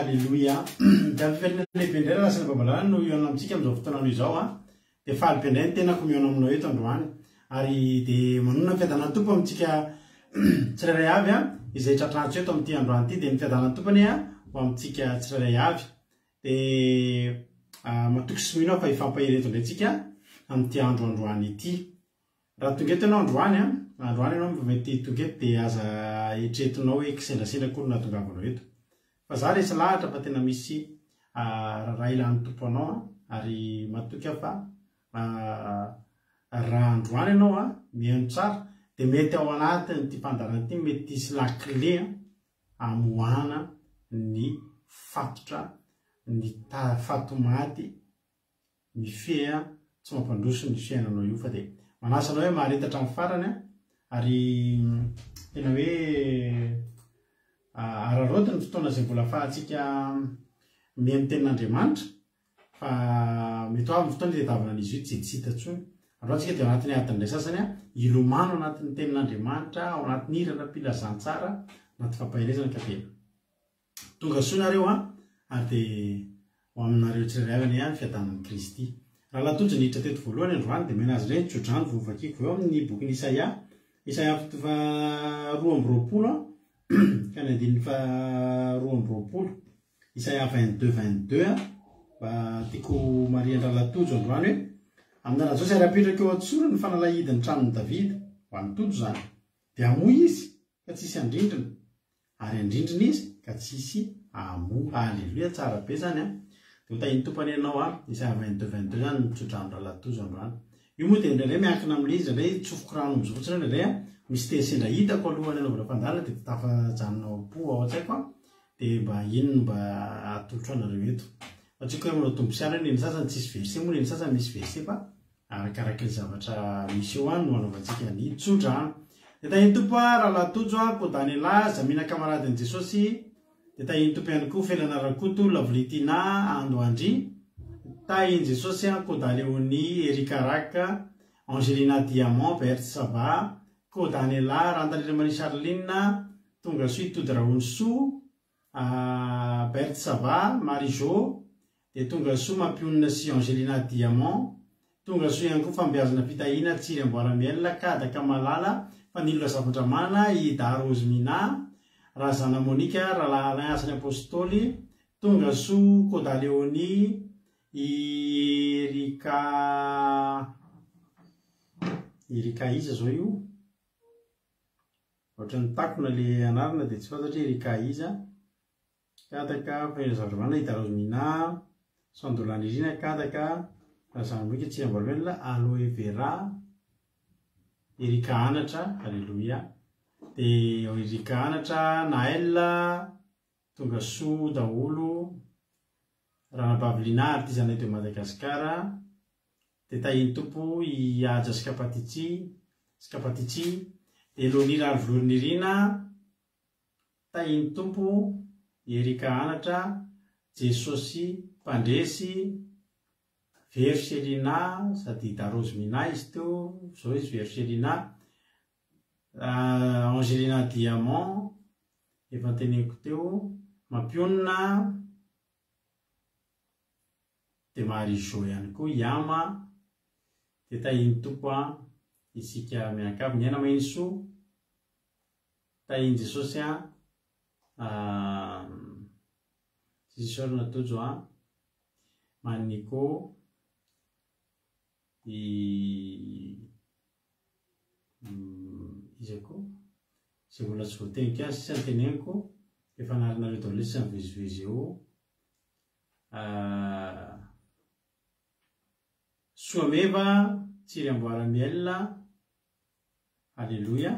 Alléluia. Dia lehibe indray raha sina babalana no iona amintsika amin'izao fotoana izao dia falibe indray ny tenako miona aminao eto androany ary dia manona fiadanan'ny tompo amintsika tsirairay avy izay tratrantsika eto amin'ity androany ity dia ny fiadanan'ny tompony ho amintsika tsirairay avy dia matoky sy mino fa ifampahireto indray tsika amin'ity androany ity. Raha tonga eto ianao androany ianao mety tonga eto dia aza etretinao hoe kisendrasendra koa no nahatongavanao eto. Fa za resy lahatra fa tena misy raha ilan'ny tompo anao ary matoky fa raha androany ianao mihaino tsara dia mety ao anatiny ty fandarana ity mety isy lakile amoahana ny fatotra ny fatomaty ny fea tsy mampandroso ny fiainanao io fa dia manasanao hoe maharetatra amin'ny farany ary tena hoe ararotiny fotoana izay mbola ahafahantsika mihaino tenin'Andriamanitra fa mety ho avy fotoana itadiavana an'izy io tsy hita intsony. Androantsika dia ao anatin'ny adin'ilay sasany ilomano ao anatin'ny tenin'Andriamanitra ao anatin'ny hirana mpilazantsara anaty fampahirezana ka tena tonga soa nareo ary dia ho aminareo tsirairay avy ny fiadanan'i Kristy. Raha latojo niditra teto voalohany androany dia mena azy ireny tsodrano vovakiko eo amin'ny bokin'i Isaia 2:20 ka ny andininy fa 2:20 Isaia 22:22 mba tiako marian-dra latojo androany hoe amin'ana zao sy arapetraka eo antsora ny fanalahidiny tranon'i Davida ho an'nytojo zany dia amoa izy ka tsisy andrindrina ary andrindrina izy ka tsisy amoa. Alleluia, tsara be zany dia ho tahiny tompany ianao Isaia 22:22 zany mitsodrano-dra latojo androany. Io moa dia indraindray miankina amin'ilay izy indraindray tsofoko rano mizotsina indraindray misy tesendra hitako alohany anaovana fandalina dia tafajanonao po ao an-tsaiko dia mba inona mba atolotra anareo eto. Atsika hoe manao tombosiana ny sasany tsisy verse moa ny sasany misy verse fa arakaraka ny zavatra misy eo no anaovantsika ny tsodrano. Dia tahiny tompo raha latojo kodany laza mina kamaradin'i Jesosy dia tahiny tompo ihany koa felana rakoto lavolitina Andoandry tahiny Jesosy Kodaleoni Erikaraka Angelina Diamant Berthe Sava Kodanela Rantalina Marie Charline tonga soa Tody Raonso Berthe Sava Marijo dia tonga soa mampionina sy Angelina Diamant tonga soa ihany koa fambiazana fitahina Tsiry Amboaramiel Kadaka Malala Fanilo Zavandramana Ida Rosemina Razana Monika Rahalahy Alain Asany Apôstôly tonga soa Kodaleoni Erika iza zao io ohatrany takona le anarana dia tsy fantatry Erika iza Kadaka Fanilo Zavandramana Ida Rosemina Sandolany Kadaka Razana Monika Tsiry Amboaramiel Aloe Vera Erika Anatra. Alleluia. Dia Erika Anatra Nael tonga soa daholo Rana Bavelina artizana eto Madagasikara dia tahiny tompo i Aja Skapatici dia Lonira Arvolonirina tahiny tompo Erika Anatra Jesosy Mpandresy Verselina sady Ida Rosemina izy teo zao izy Verselina Angelina Diamant efa teneko teo mampionina dia Marijo ihany koa Yama dia tahiny tompo isika miankavy ny aina mahiny soa tahiny Jesosy Jesosy natojo Maniko izy koa izay mbola tsy voategniko azy sy anteneniko efa narinareo tao lesy mivezivezy eo Soameva Tsiry Amboaramiel. Alleluia.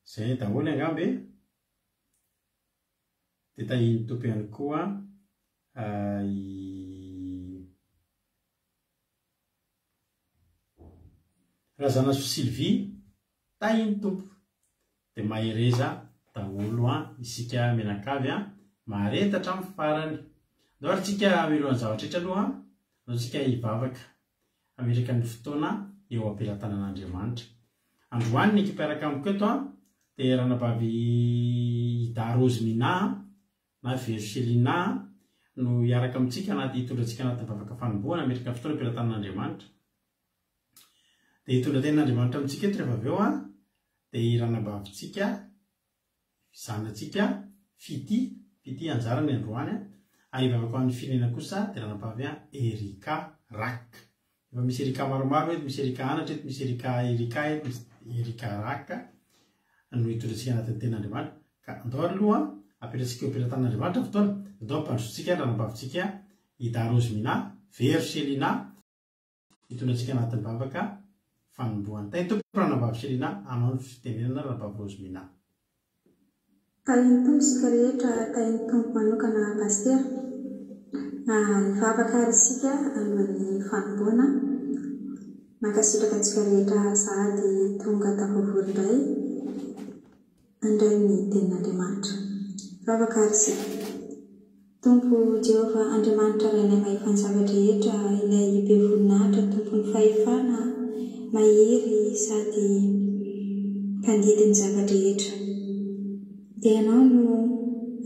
Zay daholo angambe dia tahiny tompo ihany koa Razana Sylvie tahiny tompo dia mahereza daholo isika mianakavy maharetatra amin'ny farany. Andao ary tsika milohan'ny zavatra rehetra aloha andao tsika hivavaka ametraka ny fotoana eo ampelantanan'Andriamanitra. Androany ny ekipa miaraka amiko eto dia ranabavy Ida Rosemina na Verselina no iaraka amintsika anaty hitondratsika anaty vavaka fanomboana metraka fotoana ampirantan'Andriamanitra. Dia hitondra ten'Andriamanitra amintsika eto rehefa avy eo dia iranabavitsika zanatsika fity anjarany androany ary vavaka amin'ny firenena kosa dia ranabavy Erika Rak. Efa misy Erika maromaro eto, misy Erika anatra eto, misy Erika eto, misy Erika Rak no hitondratsika anaty ten'Andriamanitra. Ka andao aloha apetratsika eo ampirantan'Andriamanitra fotoana andao ampandrosotsika ranabavitsika Ida Rosemina Verselina hitondratsika anaty vavaka fanomboana. Tany tompo ranabavy Selina anao ny fitenenana ranabavy Rosemina. Tainy tompo sika rehetra, tainy tompo manokana paster. Vavaka arisika alohan'ny fanomboana. Mankasitraka antsika rehetra sahady tonga tafavory indray andray ny tenin'Andriamanitra. Vavaka arisika. Tompo Jehova Andriamanitra rainay mahefany zavatra rehetra, ilay be voninahitra, tompony fahefana mahery sady mpandidiny zavatra rehetra. Dia ianao no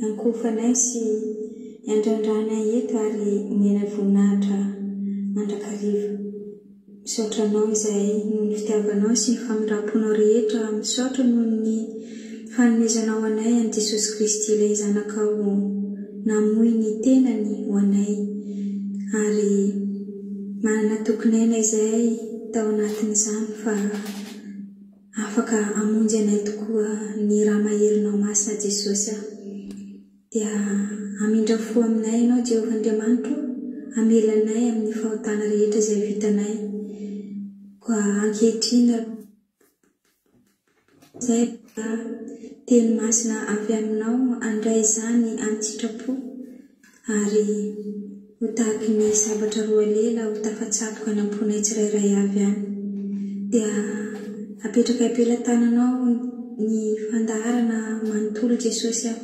ankofanay sy andrandranay eto ary mena voninahitra mandrakariva. Misaotra anao izay noho ny fitiavanao sy ny famindraponao rehetra, misaotra noho ny fanomezanao anay an'i Jesosy Kristy ilay zanakao namoy ny tenany ho anay ary manana tokonaina izay tao anatin'izany fa afaka amonjy anay tokoa ny raha maherinao masina Jesosy. Dia amindra fo aminay ianao Jehova Andriamanitra, amelanay amin'ny fahotana rehetra izay vitanay. Koa ankehitriny izay teny masina avy aminao andray izany amin'ny sitrapo ary ho tahaky ny sabatra roa lela ho tafatsatoka namponay tsirairay avy any. Dia apetraka ampelantananao ny fandaharana manontolo Jesosy aho.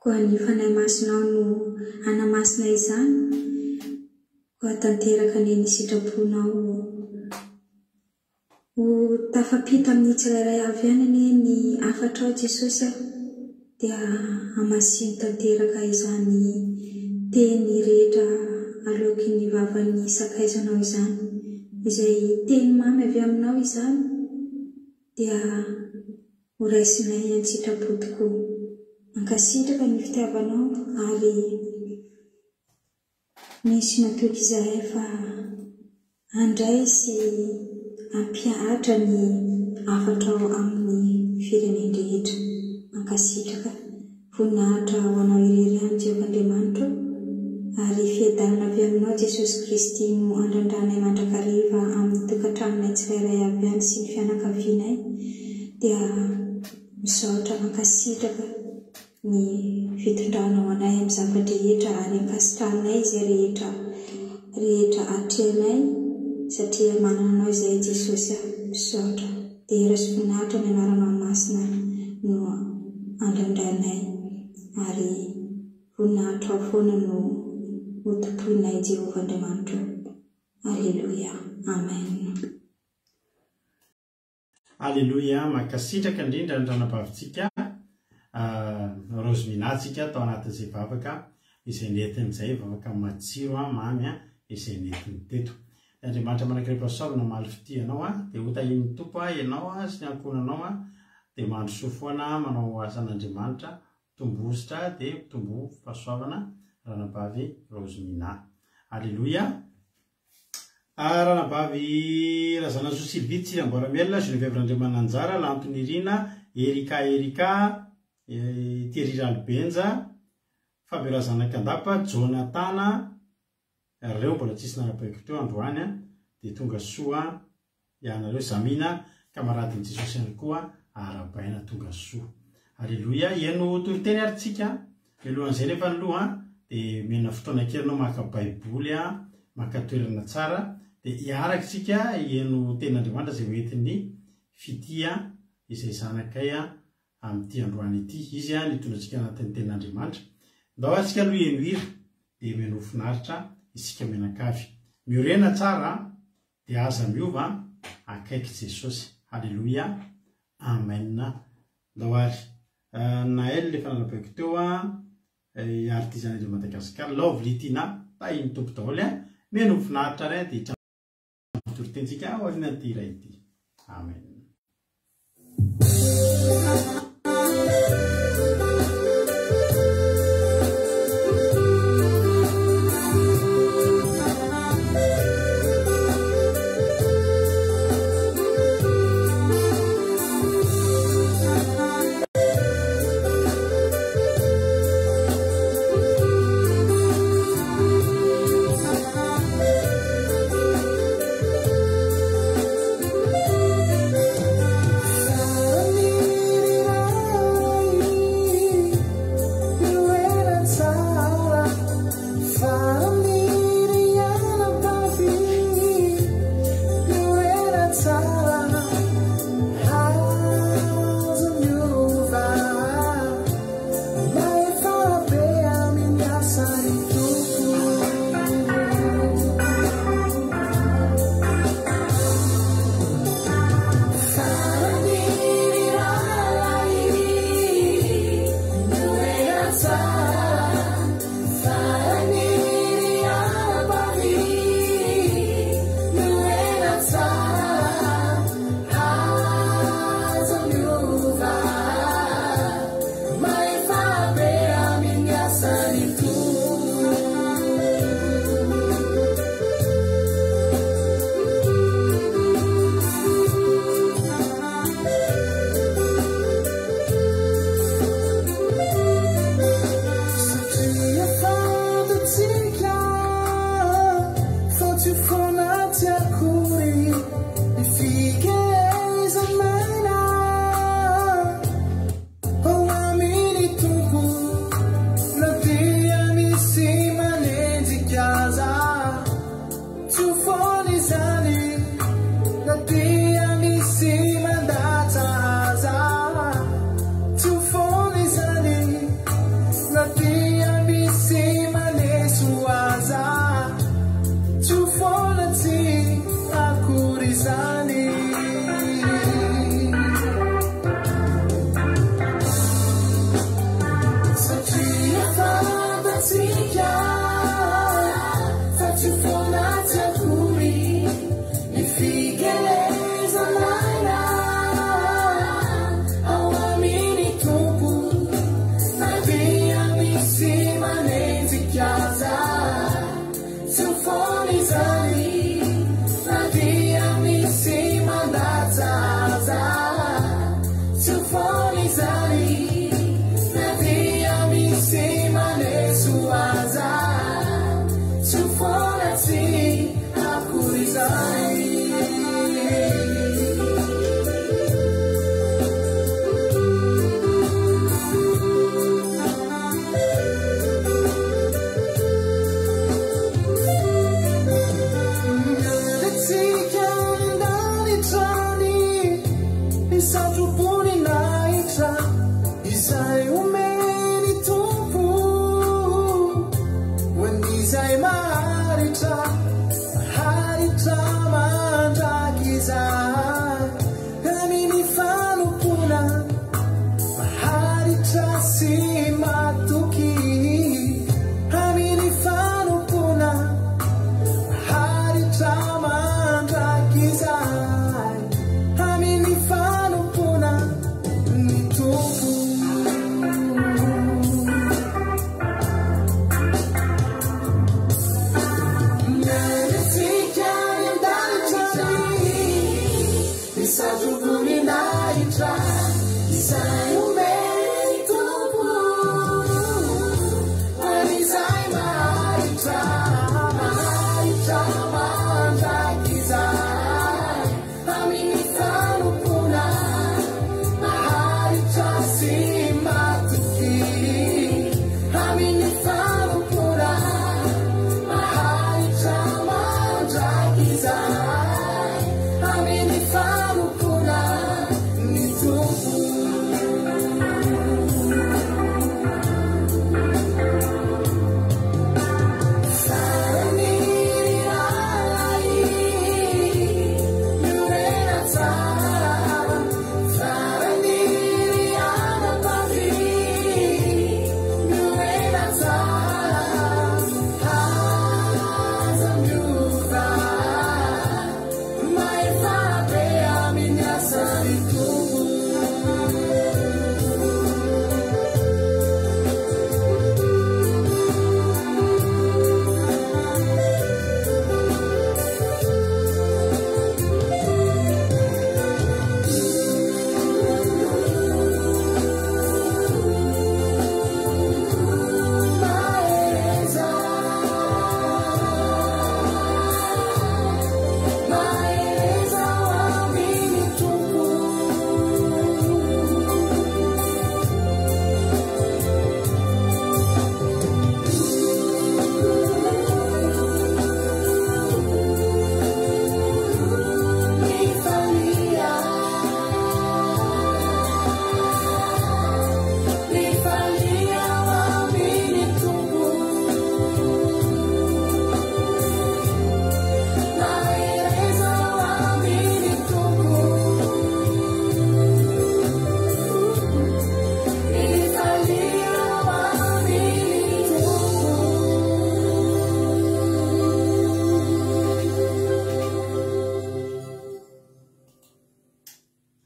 Koa ny fanahy masinao no anamasina izany, koa tanteraka ny sitraponao ho tafapita amin'ny tsirairay avy any ny afatrao Jesosy aho. Dia amasiny tanteraka izany teny rehetra aloky ny vavan'ny sakaizanao izany, izay teny mamy avy aminao izany. Dia ho raisinay an-tsitrapo tokoa. Mankasitraka ny fitiavanao ary misy matoky izahay fa andray sy ampiahatra ny afatrao amin'ny fireneny rehetra. Mankasitraka voninahitra ho anao irery any Jehova Andriamanitra ary fiadanana avy aminao Jesosy Kristy no andrandranay mandrakariva amin'ny tokantranonay tsirairay avy any sy ny fianakavianay. Dia misaotra mankasitraka ny fitondranao anay amin'ny zavatra rehetra ary ankasitranay izay rehetra atrehanay satria manana anao izay Jesosy. Misaotra dia rasy voninahitra ny anaranao masina no andrandranay ary voninahitra ao foana no hototoinay Jehova Andriamanitra. Alleluia. Amen. Alleluia. Mankasitraka indrindra ny ranabavitsika Rosemina tsika tao anatin'izay vavaka izay nentin'izay vavaka matsiro mamy izay nentiny teto. Andriamanitra manakaripasaovana maly fity ianao dia ho tahin'ny tompo ianao sy ny ankonanao dia mandroso foana manao asan'Andriamanitra tombositra dia tombo fahasoavana ranabavy Rosemina. Alleluia. Ranabavy razana soa Sylvie Tsiramboramelona Geneviève Andriamananjara Lantony Irina Erika Thierry Albenja Fabiola Zanakandapa Jonathan reo mbola tsisy narapaiko teo androany dia tonga soa ianareo Zamina kamaradiny Jesosy ihany koa arabaina tonga soa. Alleluia. Iano toriteny aritsika milohan'izay rehefa nyloha dia mena fotoana kely anao maka baiboly maka toerana tsara dia iaraka tsika iano ten'Andriamanitra izay hoentin'ny fitia izay zanakay amin'ity androany ity. Izy nitondratsika anatin'ny ten'Andriamanitra. Ndao atsika aloha ieno hira dia meno finaritra isika menakavy. Miorena tsara dia aza miova akaiky Jesosy. Alleluia. Amen. Ndao ary Nael le fananapeko teo artisan de Madagascar love litina tainy tompo daholo meno finaritra ray dia toritentsika ao aorian'ity iray ity. Amen.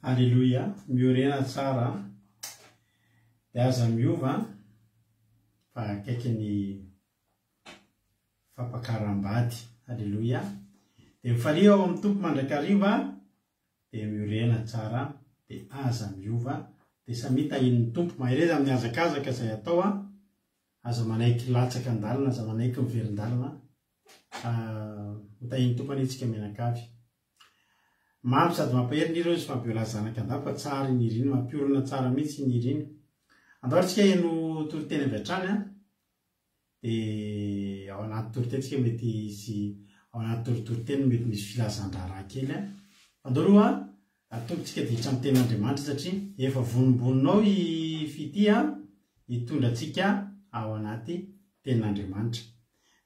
Alleluia, miorena tsara dia aza miova fa akaiky ny fampakaram-bady. Alleluia. Dia mifalia ao amin'ny tompo mandrakariva dia miorena tsara dia aza miova dia samita iny tompo mahereza amin'ny azakazaka izay atao aza manaiky latsaka an-dalana, aza manaiky miverin-dalana hotahiny tompo anitsika menakavy. Mamy sady mampaheriny ireo izy mampiola zanaka andafy fa tsara iny iriny, mampiorona tsara mihitsy iny iriny. Andohantsika eno toriteny avy hatrany dia ao anaty toriteny tsika mety isy ao anaty toriteny mety misy filazan-draharaha kely andoroa atombontsika ditra amin'ny tenin'Andriamanitra satria efa vonimboninao fity hitondratsika ao anaty tenin'Andriamanitra.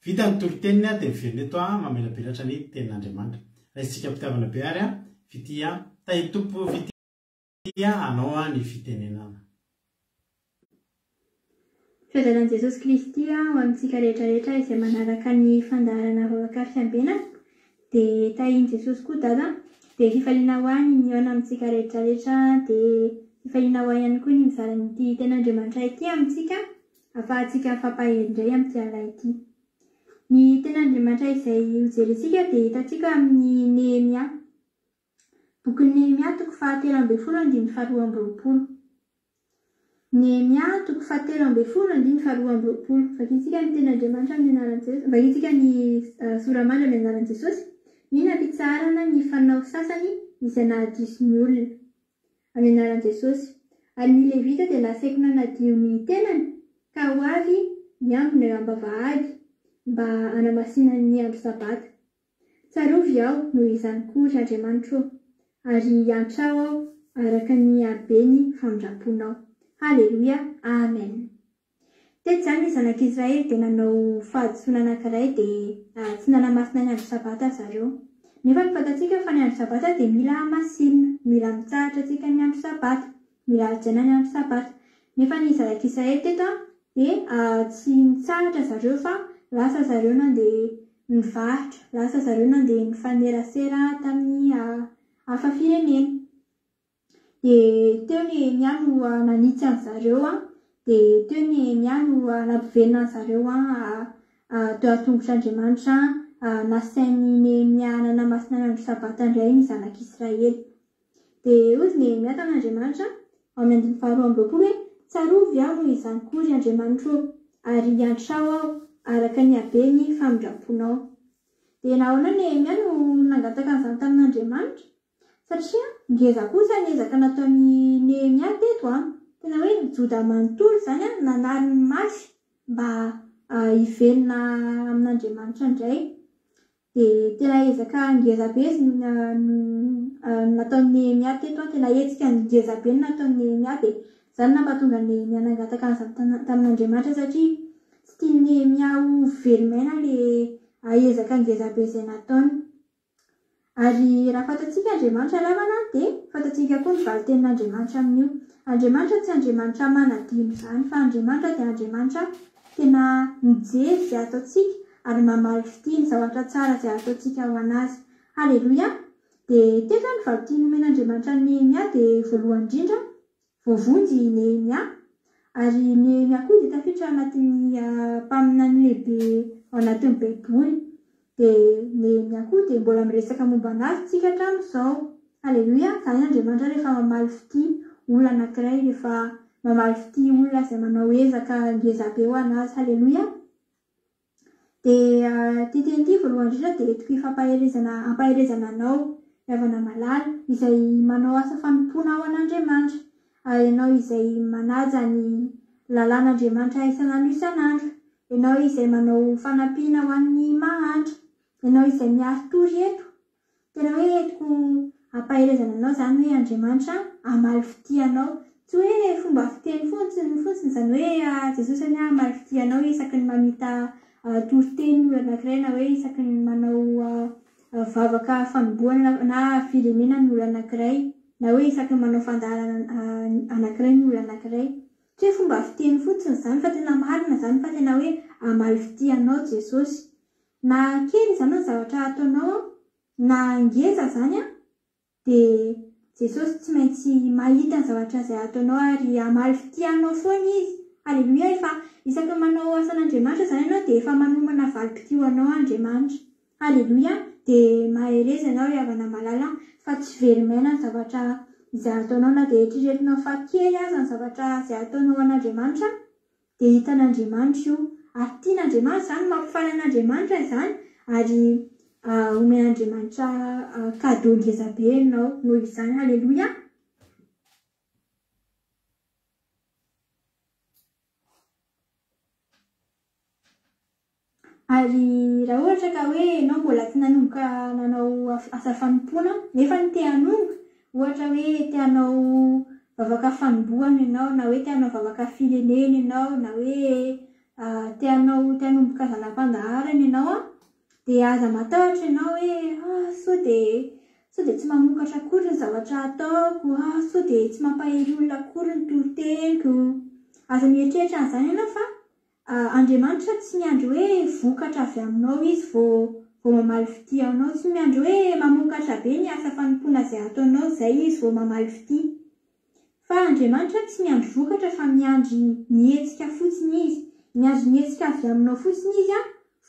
Vita ny toriteniny dia miverina eto mamelapelatra ny tenin'Andriamanitra. Raisitsika mpitiavana be ary fitya tahiny tompo fitya anao ny fitenenana. Fiadanan'i Jesosy Kristy ho amintsika rehetrarehetra izay manaraka ny fandaharana vavaka fiambena dia tahiny Jesosy koa dada dia fifaliana ho any ny aona amintsika rehetrarehetra dia fifaliana ho any ihany koa ny mizara nyity ten'Andriamanitra ity amintsika ahafahantsika fampahendray amin'ity alina ity. Ny ten'Andriamanitra izay hojerentsika dia hitantsika amin'ny Nehemia. Bokin'ny Nehemia toko 7:12-20. Nehemia toko 7:12-20. Vakintsika ny ten'Andriamanitra amin'ny anaran'i Jesosy. Vakintsika ny soramandry amin'ny anaran'i Jesosy. Mino ampitsarana ny fanao sasany izay nahadiso ny olona amin'ny anaran'i Jesosy. Ary ny Levita dia nasaiko nanadio ny tenany ka ho avy miambina rambavahady mba anamasina ny andro sabata. Tsarovy aho noho izany kory Andriamanitra ary antrao aho araka ny habeny famindraponao. Halleluia, amen. Teto izany ny zanak'Israely dia nanao fahadisoana anankiray dia tsy nanamasina ny andro sabata zareo. Nefa ny fantatsika fa ny andro sabata dia mila masinina, mila mitsahatra tsika ny andro sabata, mila hajaina ny andro sabata. Nefa ny zanak'Israely teto dia tsy mitsahatra zareo fa lasa zareo nandeha nivarotra, lasa zareo nandeha nifanerasera tamin'ny hafa firenena. Dia teo Nehemia no nanitsy an' zareo dia teo Nehemia no nampiverina zareo teo an-tongotr'Andriamanitra nasainy Nehemia nanamasina ny andro sabata indray ny zanak'Israely. Dia ozy Nehemia tamin'Andriamanitra ao amin'ny 12 hoe tsarovy aho noho izany kory Andriamanitra ary antrao aho araka ny habeny famindraponao. Dia nahoana Nehemia no nangataka an'izany tamin'Andriamanitra satria ngeza kosa ny ezaka nataony Nehemia teto tena hoe nijoda manontolo izany nanary ny masy mba hiverina amin'Andriamanitra indray. Dia tena ezaka ngeza be nataony Nehemia teto tena hetsika ngeza be nataony Nehemia dia izany nampatonga Nehemia nangataka an'izany tamin'Andriamanitra satria tsy tia Nehemia ho verimaina ilay ezaka ngeza be izay nataony. Ary raha fantatsika Andriamanitra lavana dia fantatsika koa ny valiten'Andriamanitra amin'io. Andriamanitra tsy Andriamanitra manadino izany fa Andriamanitra dia Andriamanitra tena mijery izay ataontsika ary mamaly fitia ny zavatra tsara izay ataontsika ho anazy. Halleluia. Dia teto ny valitiny omen'Andriamanitra ny Nehemia dia voalohany indrindra voavonjy Nehemia ary Nehemia koa dia tafiditra anatin'ny mpaminany lehibe ao anatin'ny Baiboly. Dia Nehemia koa dia mbola miresaka momba anazy tsika hatramin'izao. Halleluia. Izany Andriamanitra rehefa mamaly fitia olona anankiray, rehefa mamaly fitia olona izay manao ezaka ngeza be ho anazy. Halleluia. Dia titenity voalohany indrindra dia entiko hampaherezana anao havana malala izay manao asa fanompoana ao an'Andriamanitra. Ianao izay manaja ny lalàn'Andriamanitra isan'andro isan'andro. Ianao izay manao fanampiana ho an'ny mahantra. Ianao izay miaro tory eto. Tena hoe entiko hampaherezana anao izany hoe Andriamanitra hamaly fitia anao. Tsy hoe fomba fiteny fotsiny izany hoe Jesosy any hamaly fitia anao isaky ny mamita toriteny olona anankiray na hoe isaky ny manao vavaka fanomboana na firenena ny olona anankiray na hoe isaky ny manao fandaharana anankiray ny olona anankiray. Tsy hoe fomba fiteny fotsiny izany fa tena marina izany fa tena hoe hamaly fitia anao Jesosy. Na kely izany ny zavatra ataonao na ngeza izany dia Jesosy tsy maintsy mahita ny zavatra izay ataonao ary amalifity anao foana izy. Aleloia. Efa isaky manao asan'Andriamanitra zany ianao dia efa manomana valim-pity ho anao Andriamanitra. Aleloia. Dia mahereza ianao ry havana malala fa tsy verimaina ny zavatra izay ataonao na dia eritreretinao fa kely aza ny zavatra izay ataonao an'Andriamanitra dia hitan'Andriamanitra io ary tian'Andriamanitra zany, mampifaly an'Andriamanitra izany ary omen'Andriamanitra cadeau ngeza be ianao noho izany. Aleloia. Ary raha ohatra ka hoe ianao mbola tsy nanomboka nanao asa fanompoana nefa ny te hanomboka, ohatra hoe te hanao vavaka fanombohana ianao na hoe te hanao vavaka firenena ianao na hoe te hanomboka zanam-pandaharana ianao dia aza matahotra ianao hoe sao dia tsy mamokatra akory ny zavatra ataoko, sao dia tsy mampahery olona akory ny toroteniko. Aza mieritreritra an'izany ianao fa Andriamanitra tsy miandry hoe vokatra avy aminao izy vao mamaly fity anao, tsy miandry hoe mamokatra be ny asa fanompoana izay ataonao izay izy vao mamaly fity. Fa Andriamanitra tsy miandry vokatra fa miandry mihetsika fotsiny izy, miandry mihetsika avy aminao fotsiny izy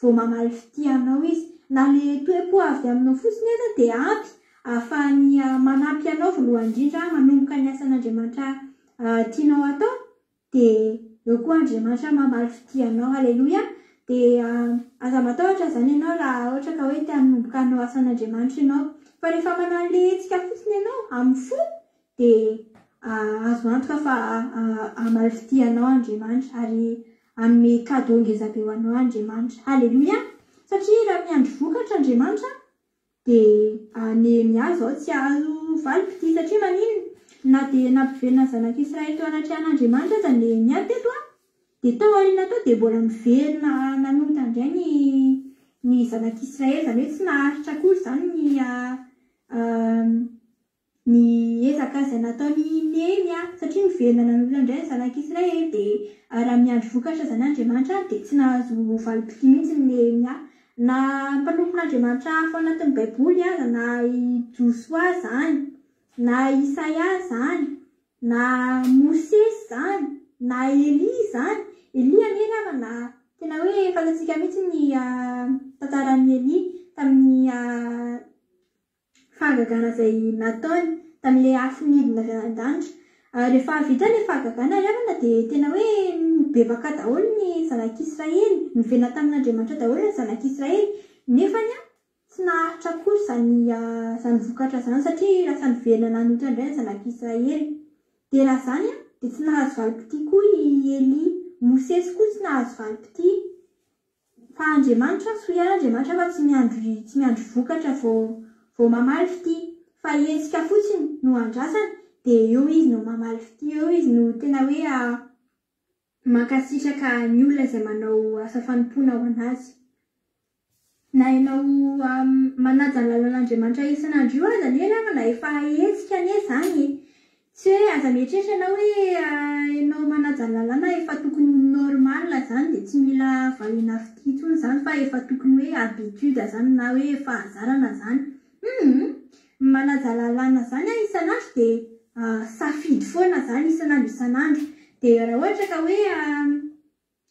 vao mamaly fity anao izy. Na le toe-po avy aminao fotsiny aza dia ampy ahafahany manampy anao voalohany indrindra manomboka ny asan'Andriamanitra tianao atao dia eo koa Andriamanitra mamaly fity anao. Aleloia. Dia aza matahotra zany ianao raha ohatra ka hoe te hanomboka hanao asan'Andriamanitra ianao fa rehefa manao le hetsika fotsiny ianao amin'ny fo dia azo antoka fa hamaly fity anao Andriamanitra ary hanome cadeau ngeza be ho anao Andriamanitra. Aleloia. Satria raha miandry vokatra Andriamanitra dia Nehemia zao tsy azo valim-pity satria manino na dia nampivelona zanak'Israely tao anatrehana aza Nehemia teto dia tao aoriana tao dia mbola mivelona nanomboka indray ny zanak'Israely, zany hoe tsy naharitra akory zany ny ezaka izay nataony Nehemia satria mivelona nanomboka indray ny zanak'Israely dia raha miandry vokatra zany Andriamanitra dia tsy nahazo valim-pity mihitsy ny Nehemia. Na mpanompon'Andriamanitra hafa ao anatin'ny Baiboly aza na i Joshua zany na Isaia zany na Mosesy zany na Eli zany. Elia nena na tena hoe fantatsika mihitsy ny tantaran'ny Eli tamin'ny fahagagana izay nataony tamin'ilay afo nidina avy an-danitra. Rehefa vita ilay fahagagana ravana dia tena hoe bebaka daholo ny zanak'Israely, mivelona tamin'Andriamanitra daholo ny zanak'Israely nefany tsy naharitra akory izany vokatra izany satria lasa nivelona nanotra indray ny zanak'Israely. Dia raha izany dia tsy nahazo valim-pity koa i Eli. Mosesy koa tsy nahazo valim-pity fa Andriamanitra soa Andriamanitra fa tsy miandry vokatra vao mamaly fity fa hetsika fotsiny no andrasana dia eo izy no mamaly fity, eo izy no tena hoe mankasitraka ny olona izay manao asa fanompoana ho anazy. Na ianao manaja ny lalàn'Andriamanitra isan'andro io aza anie na efa hetsika anie zany. Tsy hoe aza mieritreritra ianao hoe ianao manaja ny lalàna efa tokony normal zany dia tsy mila variana fity intsony zany fa efa tokony hoe habitude zany na hoe fahazarana zany. Manaja lalàna zany isan'andro dia safidy foana zany isan'andro. Dia raha ohatra ka hoe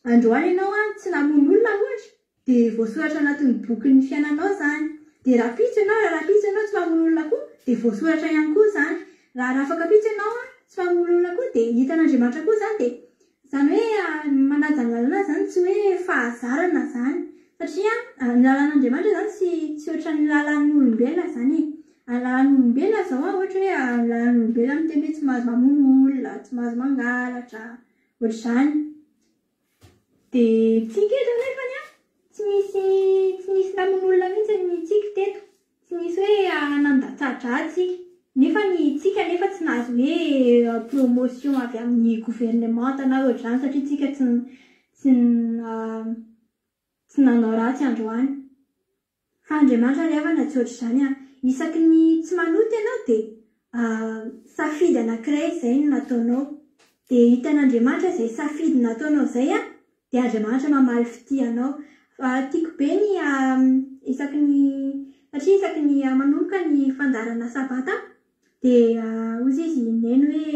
androany ianao tsy namono olona ohatra dia voasoratra anatin'ny bokin'ny fiainanao zany. Dia raha pitso ianao tsy mamono olona koa dia voasoratra ihany koa zany. Raha afaka pitso ianao tsy mamono olona koa dia hitan'Andriamanitra koa zany. Dia zany hoe manaja ny lalàna zany tsy hoe fahazarana zany satria ny lalàn'Andriamanitra zany tsy ohatra ny lalàn'ny olombelona zany. Ny lalàn'ny olombelona zao ohatra hoe ny lalàn'ny olombelona miteny hoe tsy mahazo mamono olona, tsy mahazo mangalatra ohatr'izany. Dia tsika eto nefany tsy misy namono olona mihitsy ny tsika teto, tsy misy hoe nandatsadratsy nefa ny tsika nefa tsy nahazo hoe promotion avy amin'ny gouvernement na ohatr'izany satria tsika tsy nanao ratsy androany. Fa Andriamanitra ry havana tsy ohatr'izany isaky ny tsy manoto ianao dia safidy anankiray izay no nataonao dia hitan'Andriamanitra izay safidy nataonao izay dia Andriamanitra mamaly fity anao. Tiako be ny isaky ny manomboka ny fandarana sabata dia ozy izy neny hoe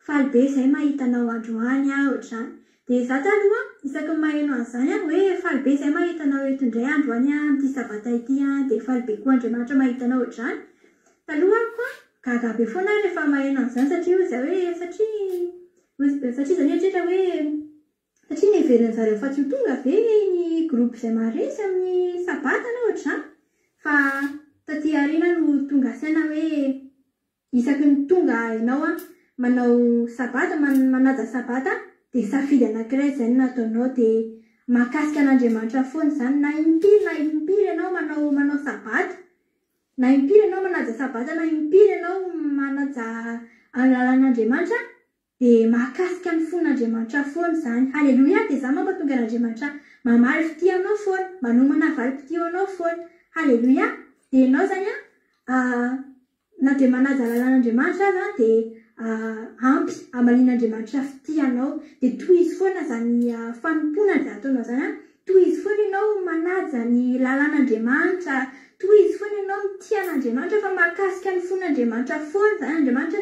faly be izay mahitanao androany ohatr'izany. Dia za taloha isaky maheno an'izany hoe faly be izay mahitanao eto indray androany amin'ity sabata ity dia faly be koa Andriamanitra mahitanao ohatr'izany. Taloha koa gaga be foana rehefa maheno an'izany satria ozy hoe satria zany etrehitra hoe satria neverina zareo fa tsy ho tonga ve ny groupe izay maresy amin'ny sabata na ohatr'izany. Fa taty aoriana no tonga saina hoe isaky ny tonga ianao manao sabata manaja sabata dia safidy anankiray izay no nataonao dia mahakasika an'Andriamanitra foana izany na impiry ianao manao sabata na impiry ianao manaja sabata na impiry ianao manaja lalàn'Andriamanitra dia mahakasika ny fon'Andriamanitra foana izany. Halleluia. Dia za mampatonga an'Andriamanitra mamaly fitianao foana manomana valim-pitio anao foana. Halleluia. Dia ianao zany na dia manaja lalàn'Andriamanitra aza dia ampy amalian'Andriamanitra fitianao dia toy izy foana zany fanompona dia ataonao zany toy izy foana ianao manaja ny lalàn'Andriamanitra, toy izy foana ianao mitian'Andriamanitra fa mahakasika ny fon'Andriamanitra foana zany. Andriamanitra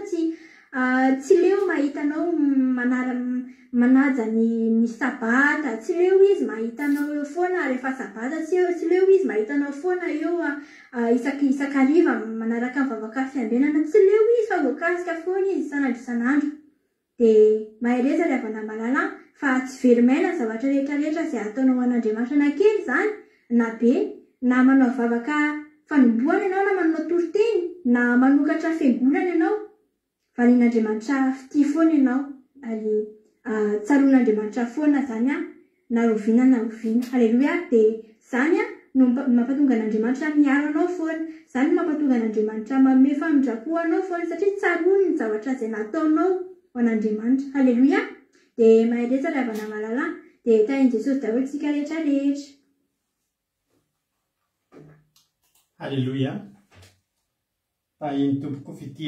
tsy leo mahitanao manaja ny sabata, tsy leo izy mahitanao foana rehefa sabata, tsy leo izy mahitanao foana eo isakariva manaraka ny vavaka fianbenana, tsy leo izy fa voakasika foana izy isan'andro isan'andro. Dia mahereza ry havana malala fa tsy verimaina ny zavatra rehetrarehetra izay ataonao an'Andriamanitra na kely zany na be, na manao vavaka fanombohana ianao na manao toroteny na manokatra fiangonana ianao, varian'Andriamanitra fity foana ianao ary tsaroan'Andriamanitra foana zany na roviana na roviana. Halleluia. Dia zany no mampatonga an'Andriamanitra miaro anao foana, zany mampatonga an'Andriamanitra manome famindrapo anao foana satria tsaroany ny zavatra izay nataonao ho an'Andriamanitra. Halleluia. Dia mahereza ry havana malala dia tahin' Jesosy daholo tsika rehetra rehetra. Halleluia. Tahiny tompoko fity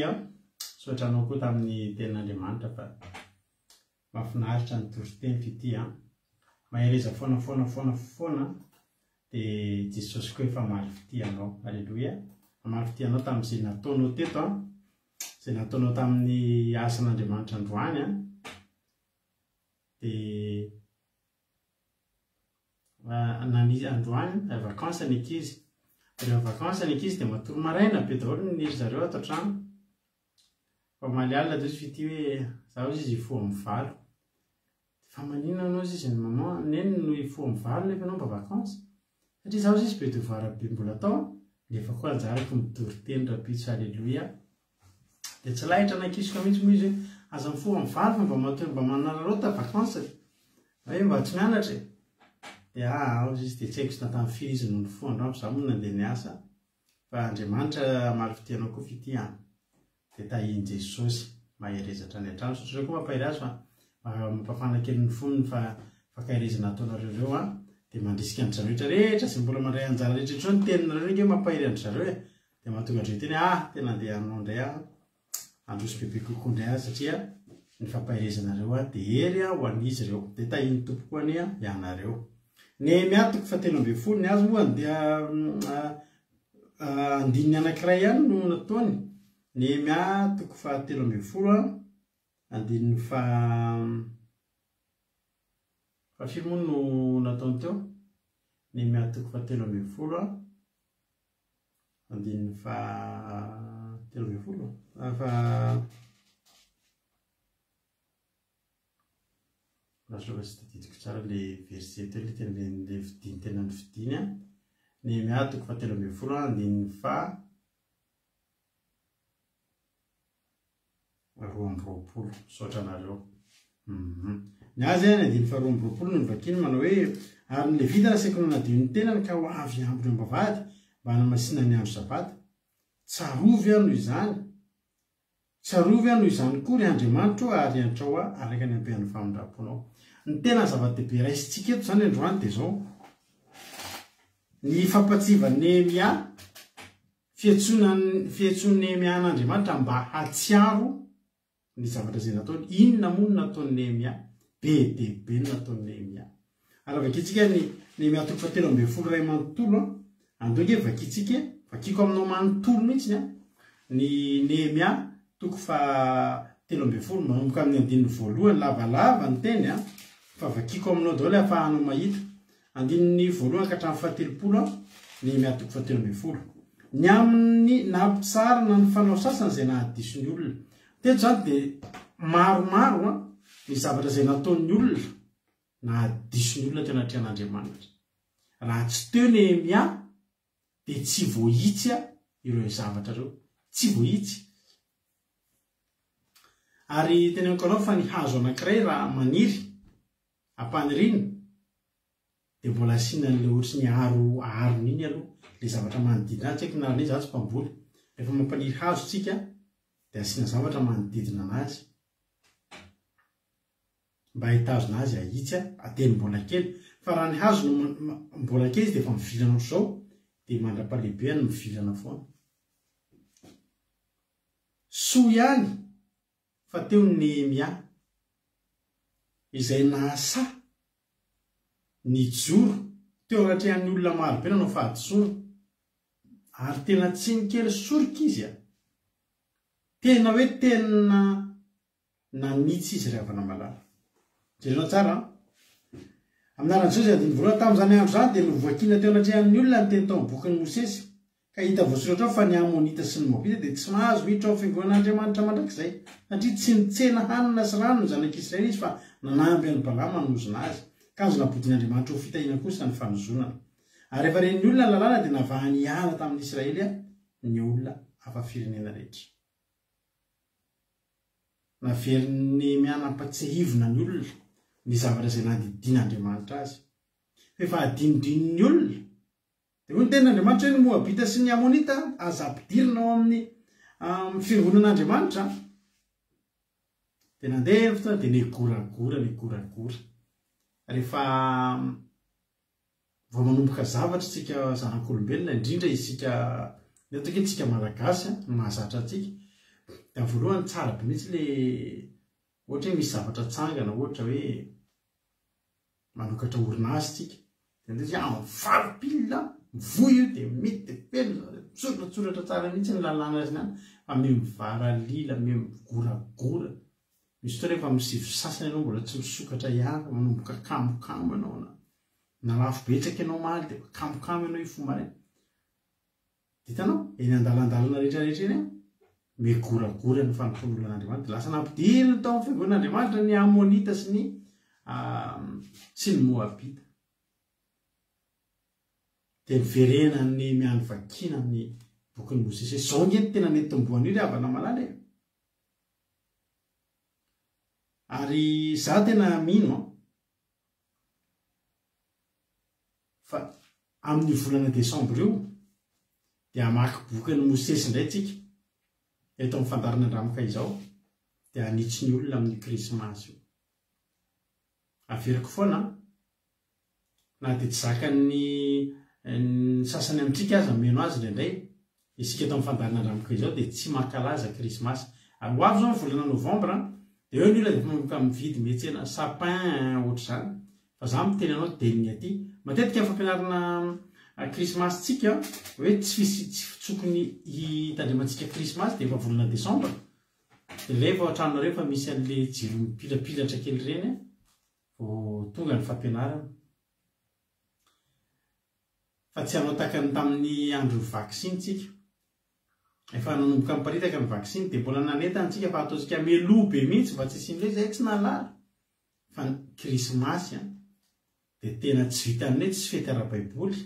sotranao koa tamin'ny tenin'Andriamanitra fa mahafinaritra ny toroteny fity mahereza foana dia Jesosy koa efa maly fity anao. Halleluia. Maly fity anao tamin'izay nataonao teto izay nataonao tamin'ny asan'Andriamanitra androany dia androany vakansa ny ankizy. Rehefa vakansa ny ankizy dia matory maraina be daholo niry zareo ato an-trano. Fa maly alina dia izy fity hoe zaho izy ifo amin'ny valo. Fa maninona anao izy ny maman neny no ifo amin'ny valo nefa anao mba vakansa. Satria zaho izy be devoir be mbola atao nefa koa anjarako mitory-teny rapitso. Halleluia. Dia tsy lahitra anakiziko mihitsy moa izy hoe aza mifo amin'ny valo fa mba matory mba manararaota vakansa hoe mba tsy mianatra. Dia ao izy dia tsy haiko sy natamin'ny firy izy no nifo androany za moa nandeha niasa fa Andriamanitra maly fitianao koa fity dia tahiny Jesosy maherezatra ny an-trano. Sotrany koa mampahiry azy fa mampafana kely ny fonony fa fakahirezana ataonareo ireo dia mandrisika ny zareo rehetra izay mbola mandray anjara rehetra ny teninareo hoe mampahiry andry zareo dia mahatonga andreo teny tena andeha anao indray androso bebe kokoa indray satria ny fampahirezanareo dia hery ho an'izy ireo. Dia tahiny tompo koa ny ianareo. Nehemia 7:10 ny azy moa dia andininy anankiray ihany no nataony. Nehemia 7:10 andininy firy moa no nataony teo. Nehemia 7:10 andininy 13 Lasova sy tadidiko tsara le verset le fidiny tena ny fidiny Nehemia 7:10 andininy 12 sotranareo. Ny azy andininy 12 no nivakiny manao hoe ary ny Levita nasaiko nanadio ny tenany ka ho avy ambony ambavady mba hanamasina ny andro sabata. Tsarovy ano izany. Tsarovy ano izany koa ry Andriamanitra ary antrao araka ny ampehan'ny famindraponao. Ny tena zava-dehibe raisitsika eto zany androany dia zao. Ny fampatsiva Nehemia fiantsoany Nehemia an'Andriamanitra mba hatsiaro ny zavatra izay nataony. Inona moa no nataony Nehemia? Be dia be no nataony Nehemia. Ary vakitsika ny Nehemia 7:10 ray manontolo andoge vakitsika vakiko aminao manontolo mihitsy ny Nehemia toko fa 13 manomboka amin'ny andininy voalohany lavalava ny teny fa vakiko aminao daholo ahafahanao mahita andininy voalohany ka hatramin'ny 17 Nehemia toko fa 13 ny amin'ny nampitsarana ny fanao sasany izay nahadiso ny olona teto zany dia maromaro ny zavatra izay nataon'ny olona nahadiso ny olona teo anaty an'Andriamanitra raha tsy teo Nehemia dia tsy voahitsy ireo zavatra ireo tsy voahitsy. Ary teneniko anao fa ny hazo anankiray raha maniry ampaniriny dia mbola asiana n'ilay ohatsy ny arony iny aloha le zavatra manodidina azy. Tsy haiko na izy azy mpamboly rehefa mampaniry hazo tsika dia asiana zavatra manodidina anazy mba hitazona azy ahitsy ateny mbola kely. Fa raha ny hazo mbola kely izy dia efa mivilana zao dia mandra-pahalehibeany mivilana foana. Soa ihany fa teo ny Nehemia izay nahasa ny joro teo anatrehan'ny olona maro be nanao fahadisoana ary tena tsy nikely sorika izy tena hoe tena nanitsy izy rehefa namalala. Jerena tsara aminaran'izao izay adiny voalohany tamin'izany andro zany dia novoakina teo anatrehan'ny olona ny teny tao amin'ny bokin'ny Mosesy ka hita voasoratra ao fa ny Amonita sy ny Moabita dia tsy mahazo hiditra ao fiangonan'Andriamanitra mandrakizay satria tsy nitsena hanina sy rano ny zanak'Israely izy fa nanamby an'i Balama hanozona azy ka azo napodin'Andriamanitra ho fitahina kosa ny fanozonana. Ary rehefa ren'ny olona ny lalàna dia navahany ihana tamin'ny Israely ny olona hafa-firenena rehetra. Naverin'ny mianampatsehivona ny olona ny zavatra izay nandidin'Andriamanitra azy. Rehefa adinodin'ny olona dia hoy ny tenin'Andriamanitra hoe ny Moabita sy ny Amonita aza ampidirina ao amin'ny fiangonan'Andriamanitra dia nandeha ny fotoana dia negoragora. Rehefa vao manomboka zavatra tsika zanak'olombelona indrindra isika netako tsika malagasy no mahazatra antsika dia voalohany tsara be mihitsy le ohatra hoe misy zavatra tsangana ohatra hoe manokatra orinasa tsika dia am'valopilina mivoy io dia mety dia pelo misoratsoratra tsara mihitsy ny lalàna azy any fa mivaralila migoragora. Misy fotoana rehefa misivy sasany ianao mbola tsy misokatra ihany manomboka kamokamo ianao na lafo betsaka ianao maly dia kamokamo ianao ifomany. Ditanao eny andalandalana rehetrarehetra eny migoragora ny fanompon'olon'Andriamanitra lasa nampidiriny tao amin'ny fiangonan'Andriamanitra ny Amonita sy ny Moabita. Dia niverena ny miany vakina amin'ny bokin'ny Mosesy zao ngeny tena netomboany io avana malala ary za tena mino fa amin'ny volana Desambra io dia hamaky bokin'ny Mosesy indray tsika eto amin'ny fandarana andramoka izao dia hanitsy ny olona amin'ny krismasy io. Averiko foana na dia tsy zakany sasany amintsika aza meno azy indraindray isika eto amin'ny fandarana andramoka izao dia tsy mankalaza krismasy. Ary ho avy zao ny volana Novambra dia eo ny olona dia manomboka mividy metsena sapin ohatr'izany fa za miteny anao deniny aty matetika fampianarana krismasy tsika hoe tsy fitsokony hitandrimantsika krismasy dia efa volana Desambra dia rehefa ao an-tranonareo fa misy an'le jiro mipilapilatra kely ireny vao tonga ny fampianarana. Fa tsy hanao takany tamin'ny andro vaksiny tsika efa nanomboka miparitaka ny vaksiny dia mbola nanentantsika fa ataontsika meloa be mihitsy mba tsy isin'le zay tsy nalala fa ny krismasy dia tena tsy vitan'ny hoe tsy fety ara-baiboly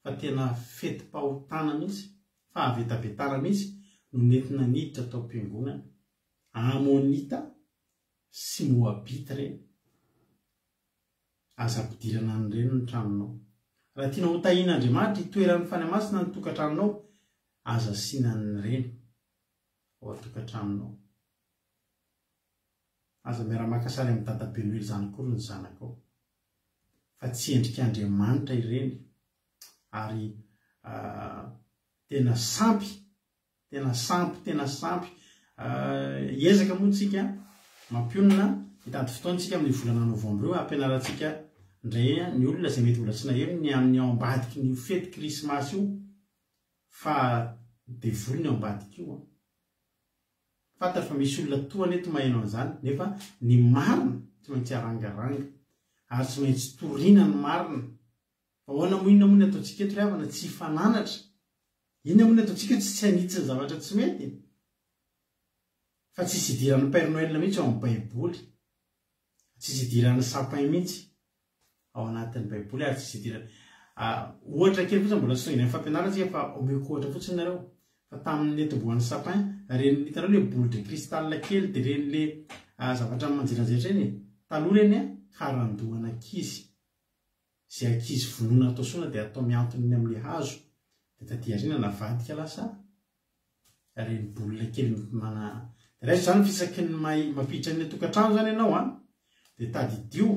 fa tena fetim-pahotana mihitsy fa avetabetana mihitsy no nentina niditra tao am-piangonana Amonita sy Moabita ireny aza ampidirana an'ireny ny tranonao. Raha tiana ho tahian'Andriamanitra hitoeran'ny fanamasina ny tokantranonao aza asiana an'ireny ao atokantranonao. Aza miara-maka sary amin'ny dada Benoely zany kory ny zanakao fa tsy endrik'Andriamanitra ireny ary tena sampy hiezaka moa tsika mampionina hitady fotoantsika amin'ny volana Novambra io ampianarantsika indray ny olona izay mety mbola tsy naheno ny amin'ny ao ambadiky ny fety krismasy io fa dia volony ao ambadika io. Fantatra fa misy olona toana eto mahainao an'izany, nefa ny marina tsy maintsy arangaranga ary tsy maintsy toriana ny marina. Fa ahoana moa inona ataontsika eto ry havana tsy hifananatra. Inona moa ataontsika eto tsy hanitsy ny zavatra tsy mety. Fa tsisy idiran'ny Père Noël mihitsy ao amin'ny Baiboly. Tsisy idiran'ny sapin mihitsy ao anatin'ny Baiboly ary tsisy idirana. Ohatra kely fotsiny mbola sonina ny fampianarantsika fa omeko ohatra fotsiny nareo. Fa tamin'ny etombohan'ny sapin, reny hitanao le boule de cristal kely dia reny le zavatra manjeranjeratra eny. Taloha reny harandoana ankizy. Izay ankizy vonoina atao soana dia atao miantona amin'ilay hazo. Dia taty aoriana navadika lasa reny boule kely mana. Raha zany fisaky ny mampiditra ny tokantrano zany ianao dia tadidio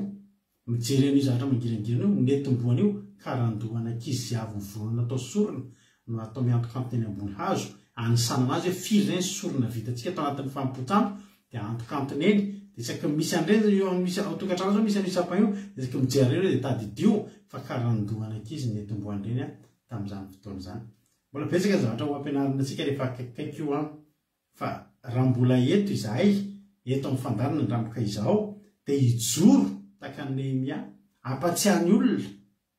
mijery an'io zavatra mangirangirana io, netombohana io karandoana ankizy izay avy vonona atao sorona no atao miantokantona eny ambony hazo. Anisanana azy hoe firy zany sorona vitantsika atao anatin'ny fampotampo dia antokantona eny. Dia isaky misy an'ireny eo misy ao tokantrano zao misy an'io sapin io dia isaky mijery reny dia tadidio fa karandoana ankizy netombohan'ireny tamin'izany fotoana izany. Mbola betsaka zavatra ho ampianarina antsika rehefa akaikaiky io fa raha mbola eto izahay eto amin'ny fandarina ny ramboka izaho dia hijoro tahaka ny Nehemia ampatsiahany olona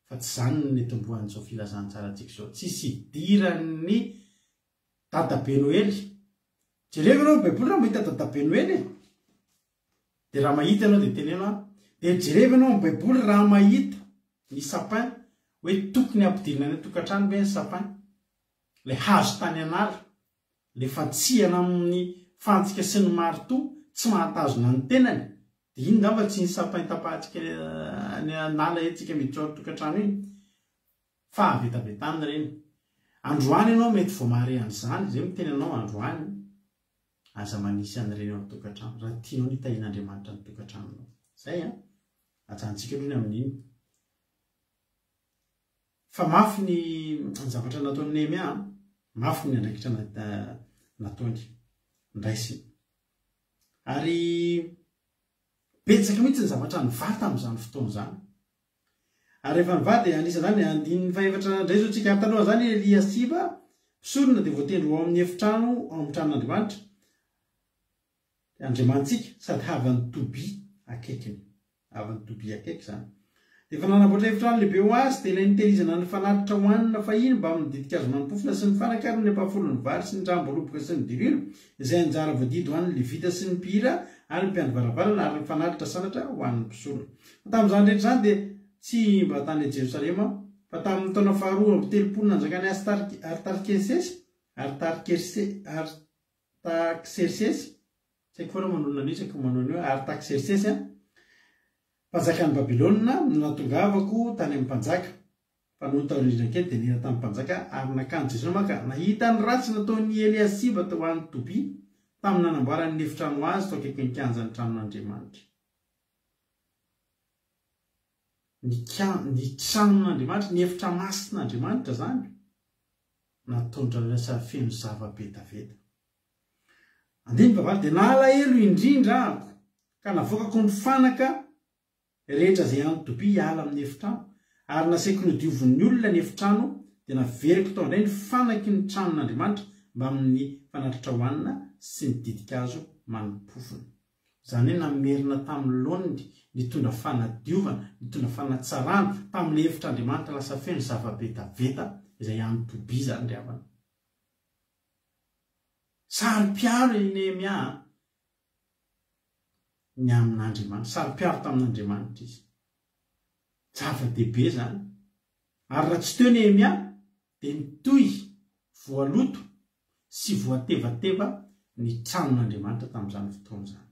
fa tsy zany ny netombohan'izao filazantsara antsika izao. Tsisy idiran'ny dadabe Noely. Jereva ianao Baiboly raha mahita dadabe Noely dia raha mahita ianao dia tenenao dia jereva ianao amin'ny Baiboly raha mahita ny sapin hoe tokony ampidirina ny tokantrano be ny sapin. Le hazo tany anala, le fatsihana amin'ny fantsika sy ny marito tsy mahatazona ny tenany. Dia iny ngamba tsy ny sapin tapahantsika ny anala etsika miditra ao tokantrano iny. Fa avetabetanina reny. Androany ianao mety vao mahare an'izany, izay miteny anao androany. Aza manisy an'ireny ao tokantrano raha tianao ny hitahian'Andriamanitra ny tokantranonao. Zay ajantsika aloha ny amin'iny. Fa mafy ny zavatra nataon'ny Nehemia, mafy ny andraikitra nataony ndraisiny. Ary betsaka mihitsy ny zavatra nivata amin'izany fotoana izany. Ary rehefa nivady anisan'izany andininy faefatra indray zao tsika taloha zany Eliasiba pisorona dia voatendro ao amin'ny efitrano ao amin'ny tranon'Andriamanitra. Andriamantsika sady havan'ny Tobi akaikiny. Havan'ny Tobi akaiky izany. Dia efa nanamboatra efitrano lehibe ho azy dia ilay nitehirizana ny fanatitra hohanina fahiny mba mididika azo mampofona sy ny fanakary ny ampafolo ny vary sy ny ramboroboka sy ny dirilo izay anjara voadidy ho an'ny Levita sy ny mpihira ary ny mpiandry varavarana ary ny fanatitra sanatra ho an'ny mpisorona. Tamin'izany rehetra izany dia tsy mba tany Jerosalema fa tamin'ny taona faharoa amby telopolo nanjakany Artaxerxes tsy haiko foana manao nanisako manao an'io Artaxerxes mpanjakan'ny Babilôna no natongavako tany amin'ny mpanjaka. Fa noho taoriana kely dia nihina tamin'ny mpanjaka ary nakany Jesosy maka nahita ny ratsy nataon'ny Eliasiba tao an'ny Tobi tamin'ny nanamboarany ny efitrano azy tao akaiky ny kianjan'ny tranon'Andriamanitra. Ny tranon'Andriamanitra, ny efitra masin'Andriamanitra zany natondra lasa feno zava-betaveta. Andiny vavahady dia nalahelo indrindra ahako ka navoakako ny fanaka rehetra izay any Tobi hiala amin'ny efitrano ary nasaiko ny diovon'ny olona ny efitrano dia naveriko tao indray ny fanaky ny tranon'Andriamanitra mba amin'ny fanatitra hohanina sy ny didikazo manimpofona. Izany hoe namerina tamin'ny laoniny nitondra fanadiovana, nitondra fanatsarana tamin'ilay efitr'Andriamanitra lasa feno zava-betaveta izay any Tobi zany ry havana. Sary-piaro i Nehemia ny amin'Andriamanitra, sary-piaro tamin'Andriamanitra izy. Zava-dehibe zany. Ary raha tsy teo Nehemia dia nitohy voaloto sy voatevateva ny tranon'Andriamanitra tamin'izany fotoana izany.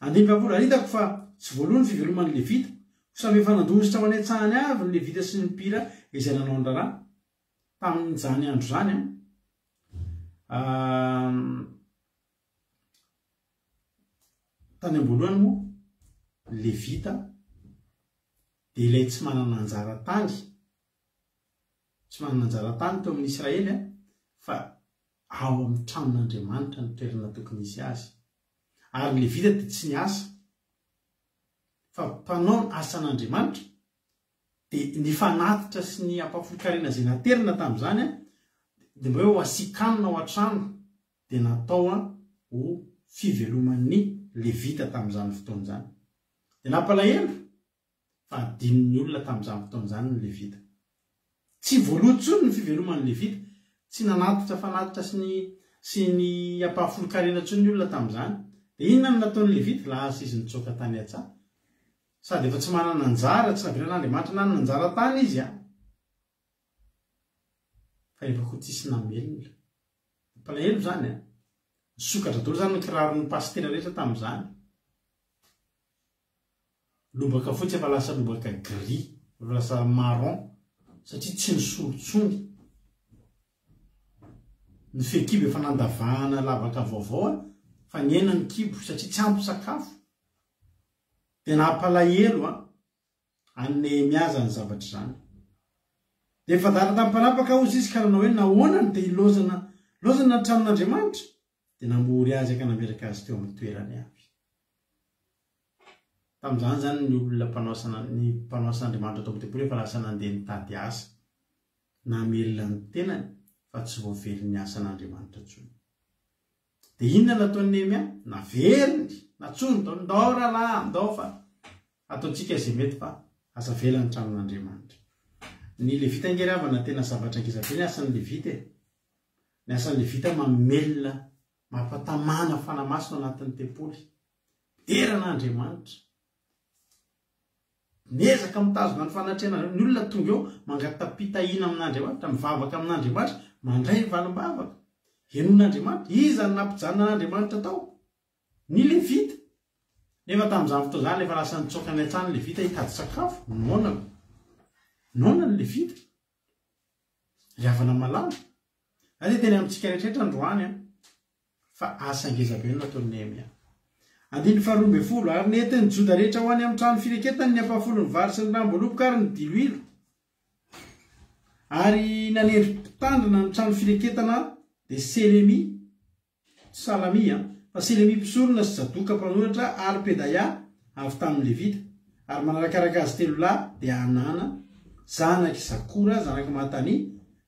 Andiny vavolo hitako fa tsy voalohany fiveloman'ny Levita, samy efa nandositra ho any an-tsahany avy ny Levita sy ny mpihira izay nanao ny raharaha tamin'izany andro zany tany am-boalohany moa Levita dia ilay tsy manana anjara tany teo amin'ny Israely fa ao amin'ny tranon'Andriamanitra ny toerana tokony isy azy. Ary ny Levita dia tsy niasa fa mpanao asan'Andriamanitra dia ny fanatitra sy ny ampafolokarena izay naterina tamin'izany dia mba hoe ho asikanina ao an-trano dia natao ho fiveloman'ny levita tamin'izany fotoana izany. Dia nampalahelo fa adin'ny olona tamin'izany fotoana izany ny levita. Tsy voalohantsony ny fiveloman'ny levita, tsy nanatitra fanatitra sy ny ampahafolo-karena ntsony ny olona tamin'izany. Dia inona no nataon'ny levita? Lasa izy nitsoaka tany an-tsaha. Sady efa tsy manana anjara, tsy navelan'Andriamanitra na nanjara tany izy fa efa koa tsisy namelona. Palahelo zany nisokatra daholo zany ny kiraron'ny pastera rehetra tamin'izany. Lobaka fotsy efa lasa lobaka gris, efa lasa marron, satria tsy nisolotsony. Ny fekibo efa nandavahana lavaka vaovao fa niaina ny kibo satria tsy ampy sakafo. Dia nampalahelo any Nehemia zany zavatra zany. Dia efa dara tamin'ny mpanapaka ozy izy ka nanao hoe nahoana dia ilozana ny tranon'Andriamanitra. Dia namory azy aka nameraka azy teo amin'ny toerany avy. Tamin'izany zany ny olona mpanoasan'Andriamanitra tao amin'ny tempolo efa lasa nandeha nitady asa. Namelona ny tenany fa tsy voavery ny asan'Andriamanitra intsony. Dia inona nataon'ny Nehemia? Naveriny, natsony tao ndao rahalahy, ndao fa ataontsika izay mety fa asa vela ny tranon'Andriamanitra. Ny levita ingeravana tena zavatra ngeza be ny asan'ny levita. Ny asan'ny levita mamelona, mampatamana fanamasina anatin'ny tempoly. Eran'Andriamanitra. Nezaka mitazona ny fanatrena ny olona tonga eo mangatapitahina amin'Andriamanitra, mivavaka amin'Andriamanitra, mandray ny valim-bavaka. Henon'Andriamanitra, iza ny nampijanona n'Andriamanitra tao? Ny levita. Nefa tamin'izany fotoana izany efa lasa nitsoaka any an-trano ny levita hitady sakafo. Nona ny levita. Ry havana malama. Ary teny amintsika rehetrarehetra androany fa asa ngeza be nataon'ny Nehemia. 12 ary nentin'ny Joda rehetra ho any amin'ny trano fireketany ny ampafolony vary sy ny ramboloboka ary ny diloilo. Ary nanendry mpitandrina ny trano fireketana dia Selemi, Salami, fa Selemi mpisorona sy Zadoka mpanoratra ary Pedaya avy tamin'ny levita. Ary manarakaraka azy telo lahy dia Hanana, zanaky Zakora, zanaky Matani,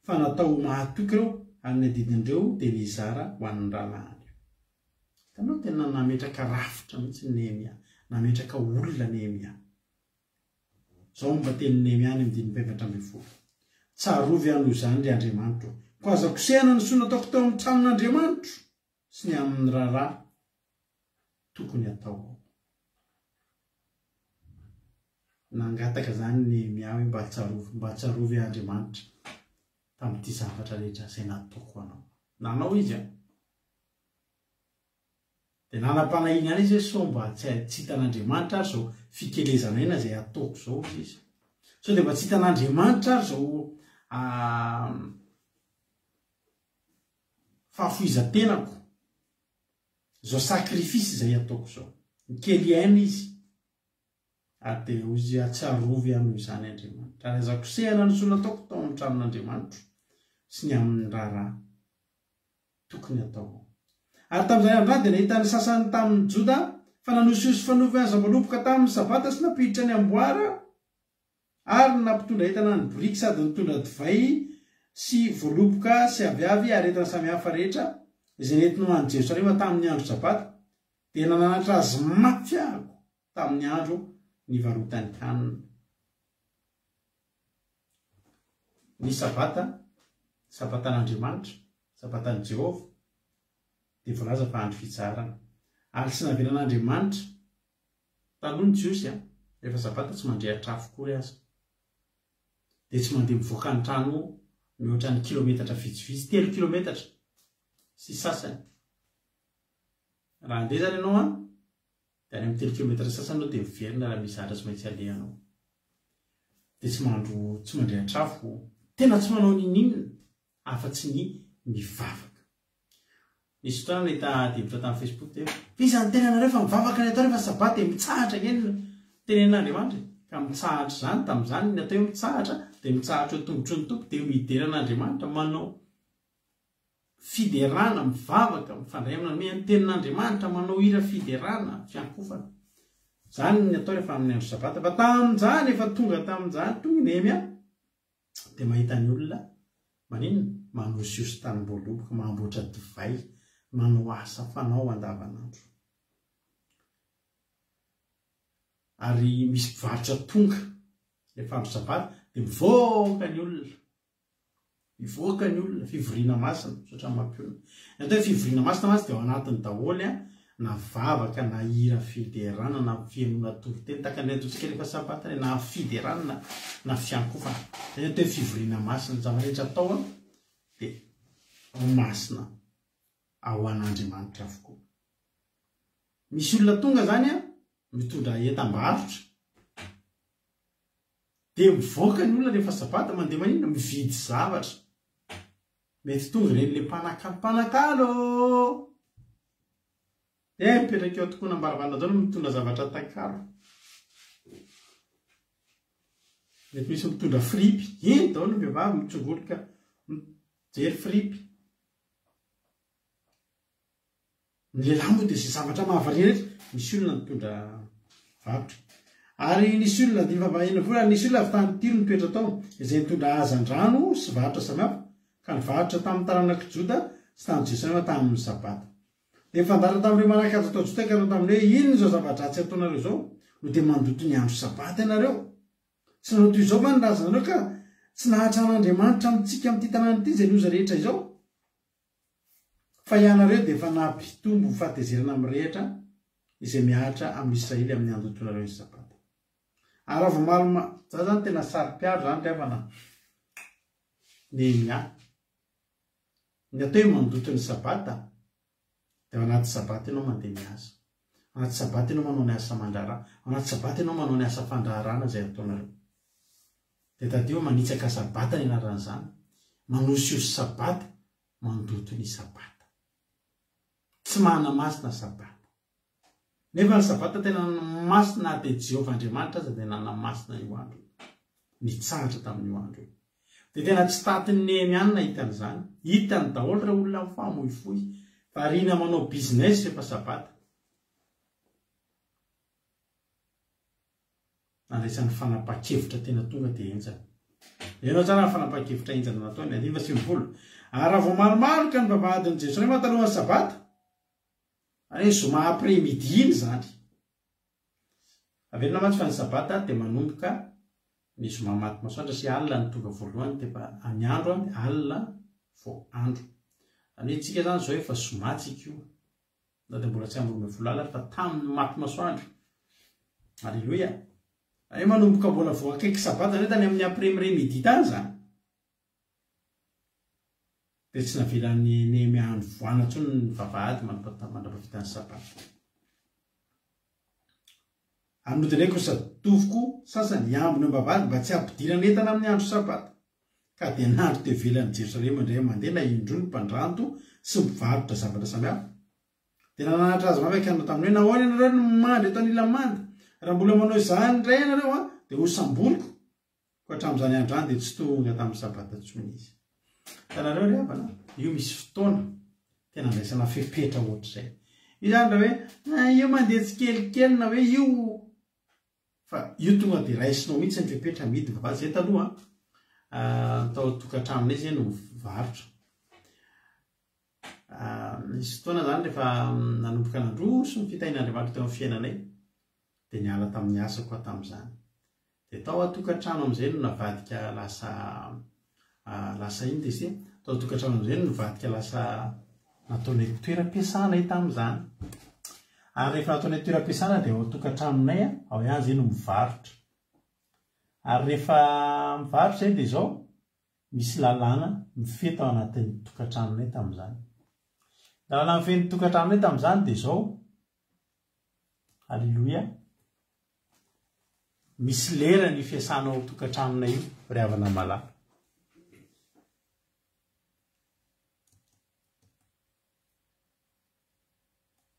fa natao mahatoky ireo ary ny adidin'ireo dia Mizara ho an'ny rahalahy. Tanao tena nametraka rafitra mihitsy Nehemia, nametraka olona Nehemia. Zao mba tenin'ny Nehemia any amin'ny 12. Tsarovy ano izany ry Andriamanitra, ko aza kosehana ny soa nataoko tao amin'ny tranon'Andriamanitra sy ny amin'ny raharaha tokony atao. Nangataka zany Nehemia hoe mba tsarovy Andriamanitra tamin'ity zavatra rehetra izay nataoko anao. Nanao izy dia nanam-panahiny any izy hoe so mba tsy hitan'Andriamanitra ary zao fikelezana ina izay ataoko zao izy. So dia mba tsy hitan'Andriamanitra ary zao fahafoizatenako, zao sakrifisy izay ataoko zao. Nikely aina izy. Ary dia ozy atsarovy ano izany Andriamanitra. Ary aza kosehana ny soa nataoko tao amin'ny tranon'Andriamanitra sy ny amin'ny raharaha tokony atao. Ary tamin'izay andro dia nahita ny sasany tamin'ny Joda fa nanososy fanovy azy amboloboka tamin'ny sabata sy napiditra ny amboara ary nampitondra entana ny boriky sady nitondra divay sy voaloboka sy aviavy ary entana samihafa rehetra izay nentinao any Jerosalema tamin'ny andro sabata dia nananatra azy mafy ahako tamin'ny andro nivarotany hanina. Ny sabatan'Andriamanitra, sabatan'i Jehova dia voalaza fa andro fitsarana. Ary tsy navelan'Andriamanitra taloha ny Jiosy rehefa sabata tsy mandrehatra afo kory azy. Dia tsy mandeha mivoaka ny trano mihoatra ny kilometatra vitsivitsy, 3 kilometatra sy sasany. Raha andeha zany ianao dia any amin'ny 3 kilometatra sasany anao dia miverina raha misy ara tsy maintsy alehanao. Dia tsy mandrehatra afo, tena tsy manao ninina afa-tsy ny mivavaka. Nisy fotoana nahita devitra tamin'ny Facebook dia izany tena nareo fa mivavaka ny atao rehefa sabata dia mitsahatra ngeny tenen'Andriamanitra. Ka mitsahatra zany tamin'izany ny atao hoe mitsahatra dia mitsahatra eo tongotry ny tompo dia mideran'Andriamanitra, manao fiderana, mivavaka, mifandray amin'ny tenin'Andriamanitra, manao hira fiderana, fiankofana. Zany ny atao rehefa amin'ny andro sabata. Fa tamin'izany efa tonga tamin'izany tonga Nehemia dia mahita ny olona maninona manosy tanim-boaloboka mamboatra divay manao asa fanao andavanandro. Ary misy mpivarotra tonga rehefa andro sabata dia mivoaka ny olona fivoriana masina sotra mampiolona. Atao hoe fivoriana masina masy dia ao anatiny daholo na vavaka na hira fiderana na fianona toroteny taka ny ataontsika rehefa sabata na fiderana na fiankofana. Atao hoe fivoriana masina ny zava-rehetra atao dia masina ao an'Andriamanitra avokoa. Misy olona tonga zany mitondra entam-barotra dia mivoaka ny olona rehefa sabata mandeha manina mividy zavatra. Mety tonga ireny le mpanakalo mipetraka eo tokoa nambaravana zao no mitondra zavatra takalo. Mety misy mitondra fripy iny daholo ny vehivavy mitsongoloka mijery fripy. Ny lehilahy moa dia izay zavatra mahavariana misy olona mitondra varotra. Ary nisy olona difavahina vola nisy olona avy tany tiro mitoetra tao izay mitondra hazan-drano sy varotra samihafa ka nivarotra tamin'ny taranaka Joda sy tamin'ny Jerusalema tamin'ny sabata. Dia fandara tamin'ireo manakajo atao Joda ka tamin'ny hoe ino izao zavatra-dratsy ataonareo izao no dia mandoto ny andro sabata ianareo. Tsy nanao toy izao va ny razanareo ka tsy nahatra an'Andriamanitra amintsika amin'ity tanàna ity izay loza rehetra izao. Fa ianareo dia efa nampitombo fahatezerana amin'ny rehetra izay miahatra amin'ny Israely amin'ny andotona ny sabata. Ary avy maloma za zany tena sary-piaro zany revana Nehemia. Ny atao hoe mandoto ny sabata dia anaty sabata ianao mandeha miasa. Anaty sabata ianao manao ny asa aman-draharaha. Anaty sabata ianao manao ny asa fandraharana izay ataonareo. Dia tadio manitsaka sabata ny anaran'izany. Manosy sabata, mandoto ny sabata. Tsy mana-masina sabata. Nefa ny sabata tena masina dia Jehovah Andriamanitra aza dia nanamasina io andro. Nitsahatra tamin'io andro. Dia tena tsy tatiny Nehemiana hitan'izany. Hitany daholo ireo olona mifamoifoy. Variana manao business rehefa sabata. Nandraisan'ny fanapa-kevitra tena tonga dia enjana. Ianao tsara ny fanapa-kevitra enjana nataony 5:20. Ary vao maromaro ka ny vavahadin'i Jerusalema talohan'ny sabata. Ary zoma après-midi iny zany. Averina mantsy fa ny sabata dia manomboka ny zoma maty masoandro sy alina ny tonga voalohany dia any andro alina vao andro. Any itsika zany zao efa zomatsika io. Na dia mbola tsy ambony volala fa tamin'ny maty masoandro. Alleluia. Ary manomboka mbola vao akaiky sabata zany tany amin'ny après-midi tany zany. Dia tsy navelan'ny Nehemia andro voana intsony ny vavahady mandrapavitany sabata. Anodinay kosa tovoko sasany ambony ny vavahady mba tsy ampidirana entana amin'ny andro sabata. Ka dia nandro dia velan'ny Jerusalema indray mandeha na indro ny mpandranto sy mivarotra zavatra samihafa. Dia nananatra azy mavaka anao tamin'ny hoe nahoana ianareo no mandry eto anilamanda. Raha mbola manao izany indray ianareo dia ho samboliko. Ko hatramin'izany andro any dia tsy tonga tamin'ny sabata intsony izy. Hitanareo ry havana, io misy fotoana tena andraisana fepetra ohatr'izay. Io zany raha hoe io mandeha tsikelikely na hoe io fa io tonga dia raisinao mihitsy ny fepetra midiny vavahady izay taloha tao tokantramonay izay no mivarotra. Misy fotoana zany rehefa nanomboka nandroso ny fitahin'Andriamanitra teo amin'ny fiainanay dia niala tamin'ny asako tamin'izany. Dia tao atokantrano amin'izay no navadika lasa iny dia sy tao atokantrano amin'izay no navadika lasa nataonay toeram-piasana tamin'izany. Ary rehefa nataonay toeram-piasana dia ao atokantranonay ao ihany izay no mivarotra. Ary rehefa mivarotra izay dia izao misy lalàna mifety ao anatin'ny tokantranonay tamin'izany. Lalàna mifety tokantranonay tamin'izany dia izao. Alleluia. Misy lera ny fiasanao ao tokantranonay io ry havana malahy.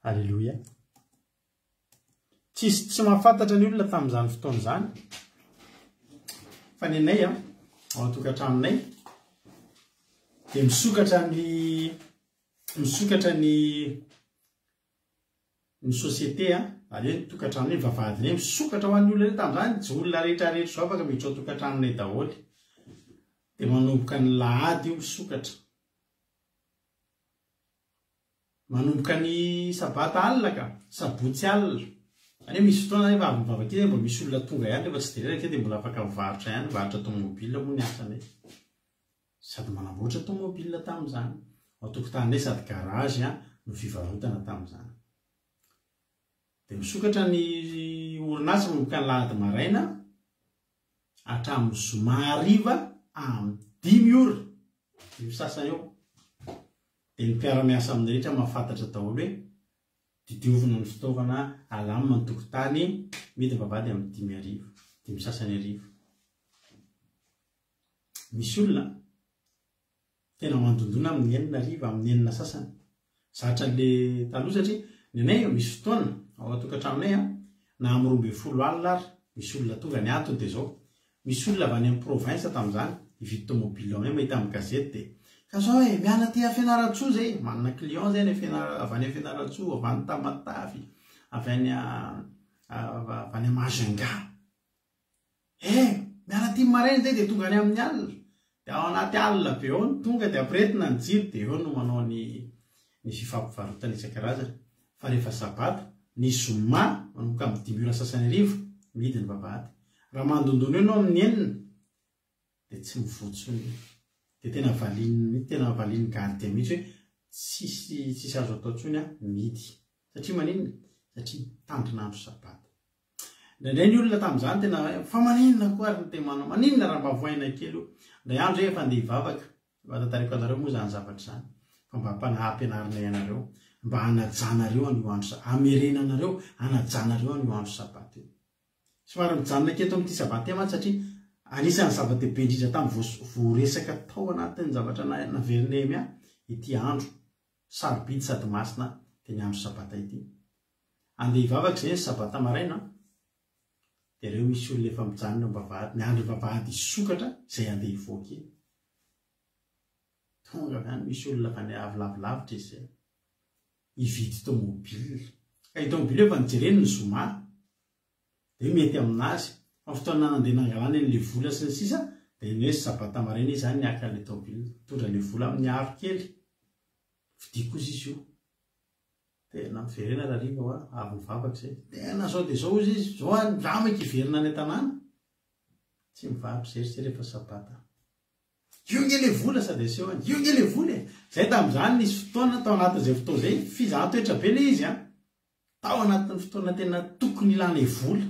Alleluia. Tsy mahafantatra ny olona tamin'izany fotoana izany. Fa ny anay ao tokantranonay dia misokatra ny société ary ny tokantranonay vavahadinay misokatra ho an'ny olona tamin'izany tsy olona rehetra rehetra zao afaka miditra ao tokantranonay daholo. dia manomboka ny lahady io misokatra, manomboka ny sabata alina ka sabotsy alina. Any misy fotoana rehefa avy mivavaka izy mbola misy olona tonga ihany rehefa tsy dereraka dia mbola afaka mivarotra ihany, mivarotra tomobile moa ny asany, sady manamboatra tomobile tamin'izany ao tokotany indray sady garage no fivarotana tamin'izany. Dia misokatra ny orinasa manomboka ny lahady maraina hatramin'ny zoma hariva amin'ny 5 ora io sasany eo. Dia ny mpiara-miasa amin'ny rehetra mahafantatra daholo hoe didiovina ny fitaovana alamina ny tokotany mety vavady amin'ny 5 hariva, 5 sasany hariva. Misy olona tena mandondona amin'ny 9 hariva, amin'ny 9 sasany. Zatra le taloha satria ny anay misy fotoana ao atokantramonay na amin'ny 12 alina ary misy olona tonga ny antony dia zao. Misy olona avy any amin'ny province tamin'izany hividy tomobile aminay mahita amin'ny gazety dia ka zao miana ty Fianaratsoa zay, manana client zay avy any Fianaratsoa, avy any Tamatavy, avy any Majunga. Miana ty maraina zay dia tonga any amin'ny alina. Dia ao anaty alina be ao ny tonga dia ampiretina ny jiro dia eo no manao ny fifampivarotana isan-karazany. Fa rehefa sabata ny zoma manomboka amin'ny 5 ora sasany hariva mihidy ny vavahady. Raha mandondona eo no amin'ny 9 dia tsy mivotsony, dia tena valiany garantia mihitsy hoe tsisy azo atao ntsony mihidy. Satria maninona? Satria tandrina andro sabata. Indray ny olona tamin'izany tena fa maninona koa ary ny manao, maninona raha mba voaina kely io. Indray andro efa andeha hivavaka, mba tantariko anareo moa zany zavatra izany, fa mba hampianarinay anareo, mba hanajanareo an'io andro sabata, hamerenanareo hanajanareo an'io andro sabata io. Somary mijanona keto amin'ity sabata mantsy satria anisan'ny zava-dehibe indrindra tamin'ny voaresaka tao anatin'ny zavatra naverinay mia ity andro sarobidy sady masina dia ny andro sabata ity. Andeha hivavaka izay ny sabata maraina dia ireo misy olona efa mijanona am-bavahady, ny andro vavahady isokatra izay andeha hivoaka iny. Tonga avy any misy olona fa avy lavilavitra izay hividy tomobile. Ka io tomobile efa nijereny ny zoma dia mety aminazy. Fa fotoana nandeha nangalana an'ilay vola sy ny sisa dia ny hoe sabata maraina izy zany niaka ilay tomobile, tondra ilay vola amin'ny aro kely. Vidiko izy io. Tena miverena raha riva avy mivavaka izay. Tena zao dia zao izy zao ramaka hiverina any an-tanàna. Tsy mivarotra izay rehefa sabata. Io nge le vola sady aseho any, io nge le vola e. Zay tamin'izany nisy fotoana tao anatin'izay fotoana izay fizaha toetra be le izy tao anatin'ny fotoana tena tokony ilana vola.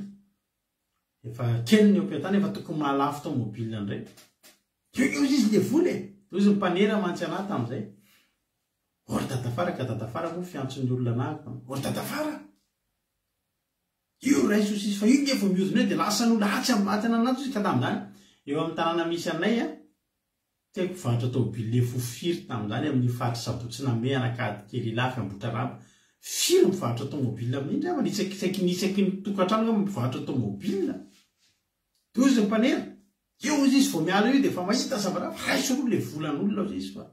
Efa kely ny eo-piantana efa tokony mahalafo tomobile indray. Io izy le vola e. Toy izy mpanera mantsy anahy tamin'izay. Ory dadafara ka dadafara moa fiantson'ny olona anahako. Ory dadafara. Io ray sosisy fa io nge vao mihodina dia lasa n'olona atsy anaty izy ka tamin'izany. Eo amin'ny tanàna misy anay tiako mivarotra tomobile le fofiry tamin'izany amin'ny faty sabotsy name anakady kely lafy ambotra raba. Firy mivarotra tomobile amin'indray fa nisaky ny tokantrano mivarotra tomobile. Toy izy mpanera. Io izy vao miala io dia fa mahita zavatra fa raiso aloha le volan'olona ao izy fa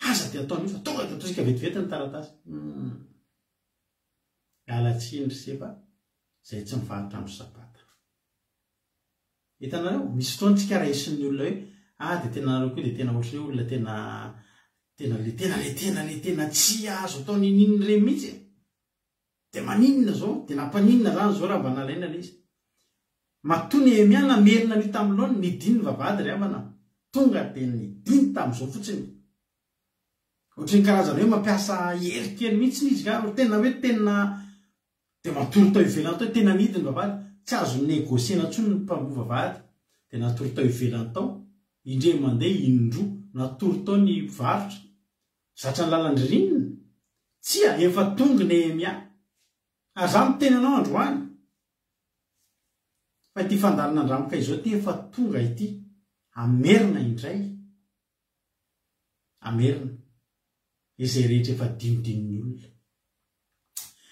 aza dia ataon'io fa tonga dia ataosika vetivety ny taratasy. Alatsiny ry sefa izay tsy mivarotra andro sabata. Hitanareo misy fotoana tsika raisin'ny olona hoe dia tena nareo koa dia tena ohatry hoe olona tena tsy azo atao ninona ireny mihitsy. Dia maninona zao? Dia nampaninona zany zao raha mba nalaina izy. Matony miana merina ny tamin'ilony nidiny vavahady ry havana. Tonga dia nidiny tamin'izao fotsiny. Ohatry ny karazana hoe mampiasa hery kely mihitsy izy ka tena hoe tena dia matory tao ivelany tao tena nidiny vavahady. Tsy azo negosiana intsony ny mpamboa vavahady. Dia natory tao ivelany tao. Indray mandeha indroa natory tao ny mpivarotra. Zatra ny lalan-dririnina. Tsia efa tonga Nehemia. Ary za miteny anao androany. Fa ity fandarana andramoka izao ty efa tonga ity. Amerina indray. Amerina. Izay rehetra efa dimidiminy olona.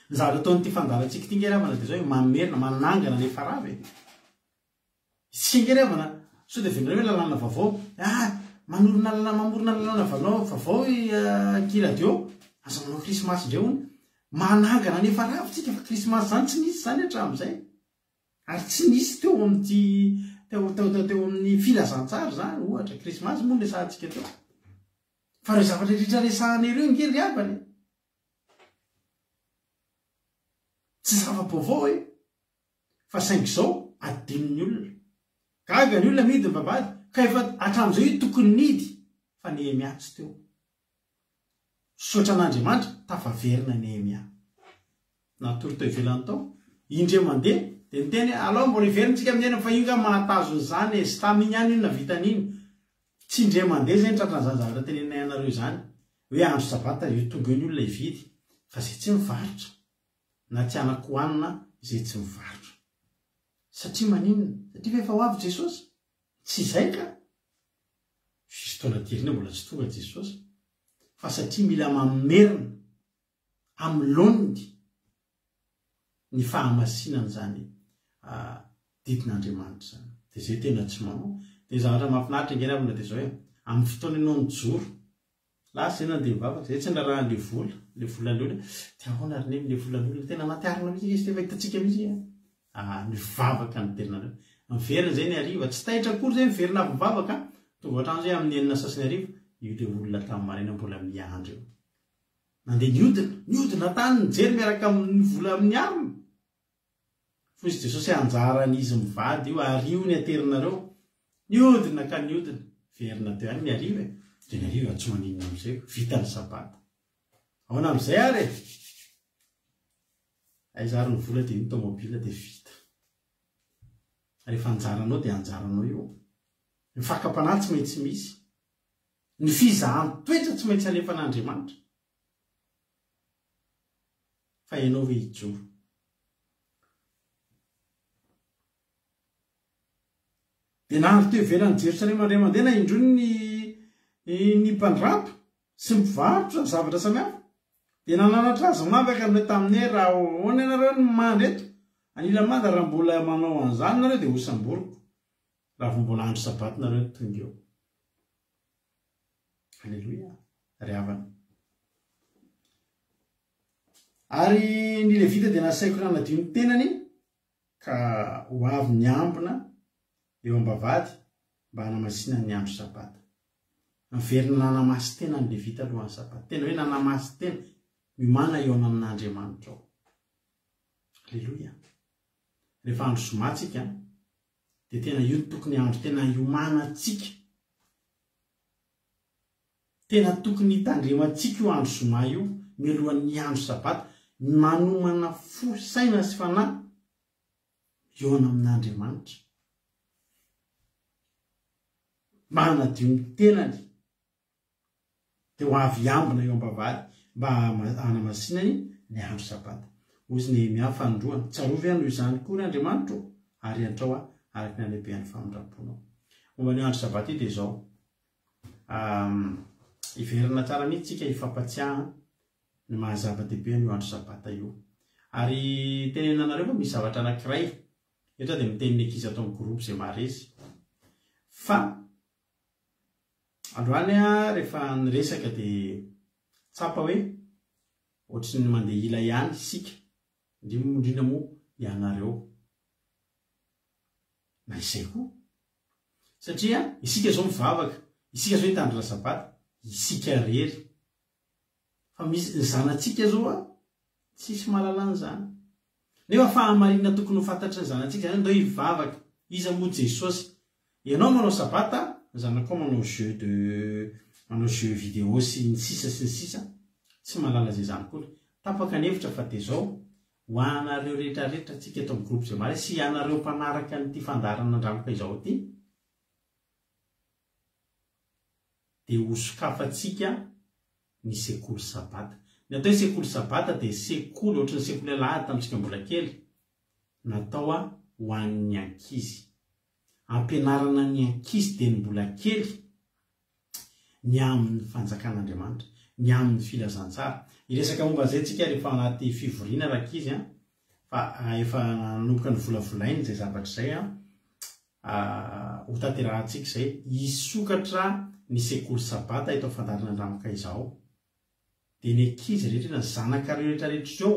Ny zavatra ataon'ity fandarantsika ity ngeravana dia zao hoe mamerina, manangana ilay farave. Isika ngeravana sao dia venona hoe lalàna vaovao. Mamorona lalàna vaovao ki radio. Aza manao krismasy indray hono. Manangana ny efa ravintsika fa krismasy zany tsy nisy zany hatramin'izay. Ary tsy nisy teo amin'ity teo amin'ny filazantsara zany ohatra krismasy moa resahantsika teo fa reo zavatra rehetra resahana ireo ngery abany tsy zava-baovao e fa saingy zao adinin'ny olona gaga ny olona midy ny vavady ka efa hatramin'izao io tokony nidy fa Nehemia tsy teo sotra an'Andriamanitra tafaverina Nehemia natory teo ivelany tao indre mandeha de niteny alao mbola iverintsika amin'ena fa io ka manatazo n'izany e sy tamin'iny ihany io na vitan'iny tsy indre mandeha zay tratran'izany zavatra tenenay anareo zany hoe andro sabata io tonga ny olona ividy fa zay tsy mivarotra na tsy anakohanina izay tsy mivarotra satria maninona satria efa ho avy Jesosy tsy izay ka sisy taona tirina mbola tsy tonga Jesosy fa satria mila mamerina amin'ny loniny ny fahamasinana zany didin'Andriamanitra zany de zay tena tsy manao de zavatra mahafinaritra ingeny avina de zao hoe amin'ny fotoana ianao nijoro lasa zay nandeha mivavaka zay tsy ndrarahan'le volan'olona ty ahoana ary neny le volan'olona tena natiarina mihitsy izy tefa hitantsika mihitsy mivavaka ny terinareo miverina zay ny ariva tsy tahitra akory zay miverina avy mivavaka tonga ohatrany zay amin'ny enina sasany ariva io le olona tamin'ny marina mbola miandro eo nandeha niodina tany nijery miaraka amin'ny vola amin'ny arina fo izy Jesosy anjaran'izy mivady io ario ny aterinareo niodina ka niodina verina teo any ny ariva de ny ariva tsy maninona am'izay vita ny sabata ahoana am'izay ary aizary ny vola de ny tomobila de vita rehefa anjaranao de anjaranao io ny fakapanahy tsy maintsy misy ny fizahan-toetra tsy maintsy alefa an'Andriamanitra fa ianao hoe hijoro de nahary teo ivelany Jerosalema indray mandeha na indrony ny mpandrato sy mivarotra ny zavatra samihafa de nananatra azy mavaka ny taminay raha hoana ianareo ny mandry eto anila manda raha mbola manao an'izany nareo de hosamboriko raha vo mbola andro sabaty nareo ny tonga eo halleloia ry havana ary ny Levita de nasaiko nanadio ny tenany ka ho avy miambina eo am-bavady mba hanamasina ny andro sabata miverina nanamasy tena ny Levita alohan'ny sabata tena hoe nanamasy tena mimana eo amin'Andriamanitra ao halleloia rehefa andro somatsika de tena io tokony andro tena iomanantsika tena tokony hitandrematsika io andro soma io mialohan'ny andro sabata manomana fo saina sy fanahy eo amin'Andriamanitra mba hanadio ny tenany de ho avy ambina eo am-bavady mba hanamasinany ny andro sabata ozy Nehemia fanondroany tsarovy ano izany koa ny Andriamanitra ary antrao araky ny alehibean'ny famindraponao momba ny andro sabata io de zao iverina tsara mihitsy tsika ifampatsiaha ny mahazava-dehibe ny andro sabata io ary tenenanareo fa misy zavatra anankiray etra de miteniny ankizy atao amin'ny groupe zay maharezy fa androany rehefa niresaka de tsapa hoe ohatry ny mandeha ila ihany isika indrindra moa ianareo na izay koa satria isika zao mivavaka isika zao hitandrina sabata isika rery fa misy ny zanatsika zao tsisy mahalalana zany nefa fahamarina tokony ho fantatra ny zanatsika zany ndao hivavaka iza moa Jesosy ianao manao sabata zanako manao jeu vidéo sy ny sisa tsy malala zay zany koa tapaka ny hevitra fa de zao ho anareo rehetrarehetra tsika eto amin'ny groupe zay mare sy anareo mpanaraka nyty fandarana andramoka izao ty de hosokafatsika ny sekoly sabata ny atao hoe sekoly sabata de sekoly ohatry ny sekoly alahady tamitsika mbola kely natao ho an'ny ankizy ampianarana ny ankizy de ny mbola kely ny amin'ny fanjakan'Andriamanitra ny amin'ny filazantsara iresaka momba zay tsika rehefa anaty fivoriana rakizy fa efa nanomboka ny volavolainy zay zavatra zay ho tanterahantsika zay isokatra ny sekoly sabata eto fandarana andramoka izao de ny ankizy rehetra ny zanakareo rehetrarehetra zao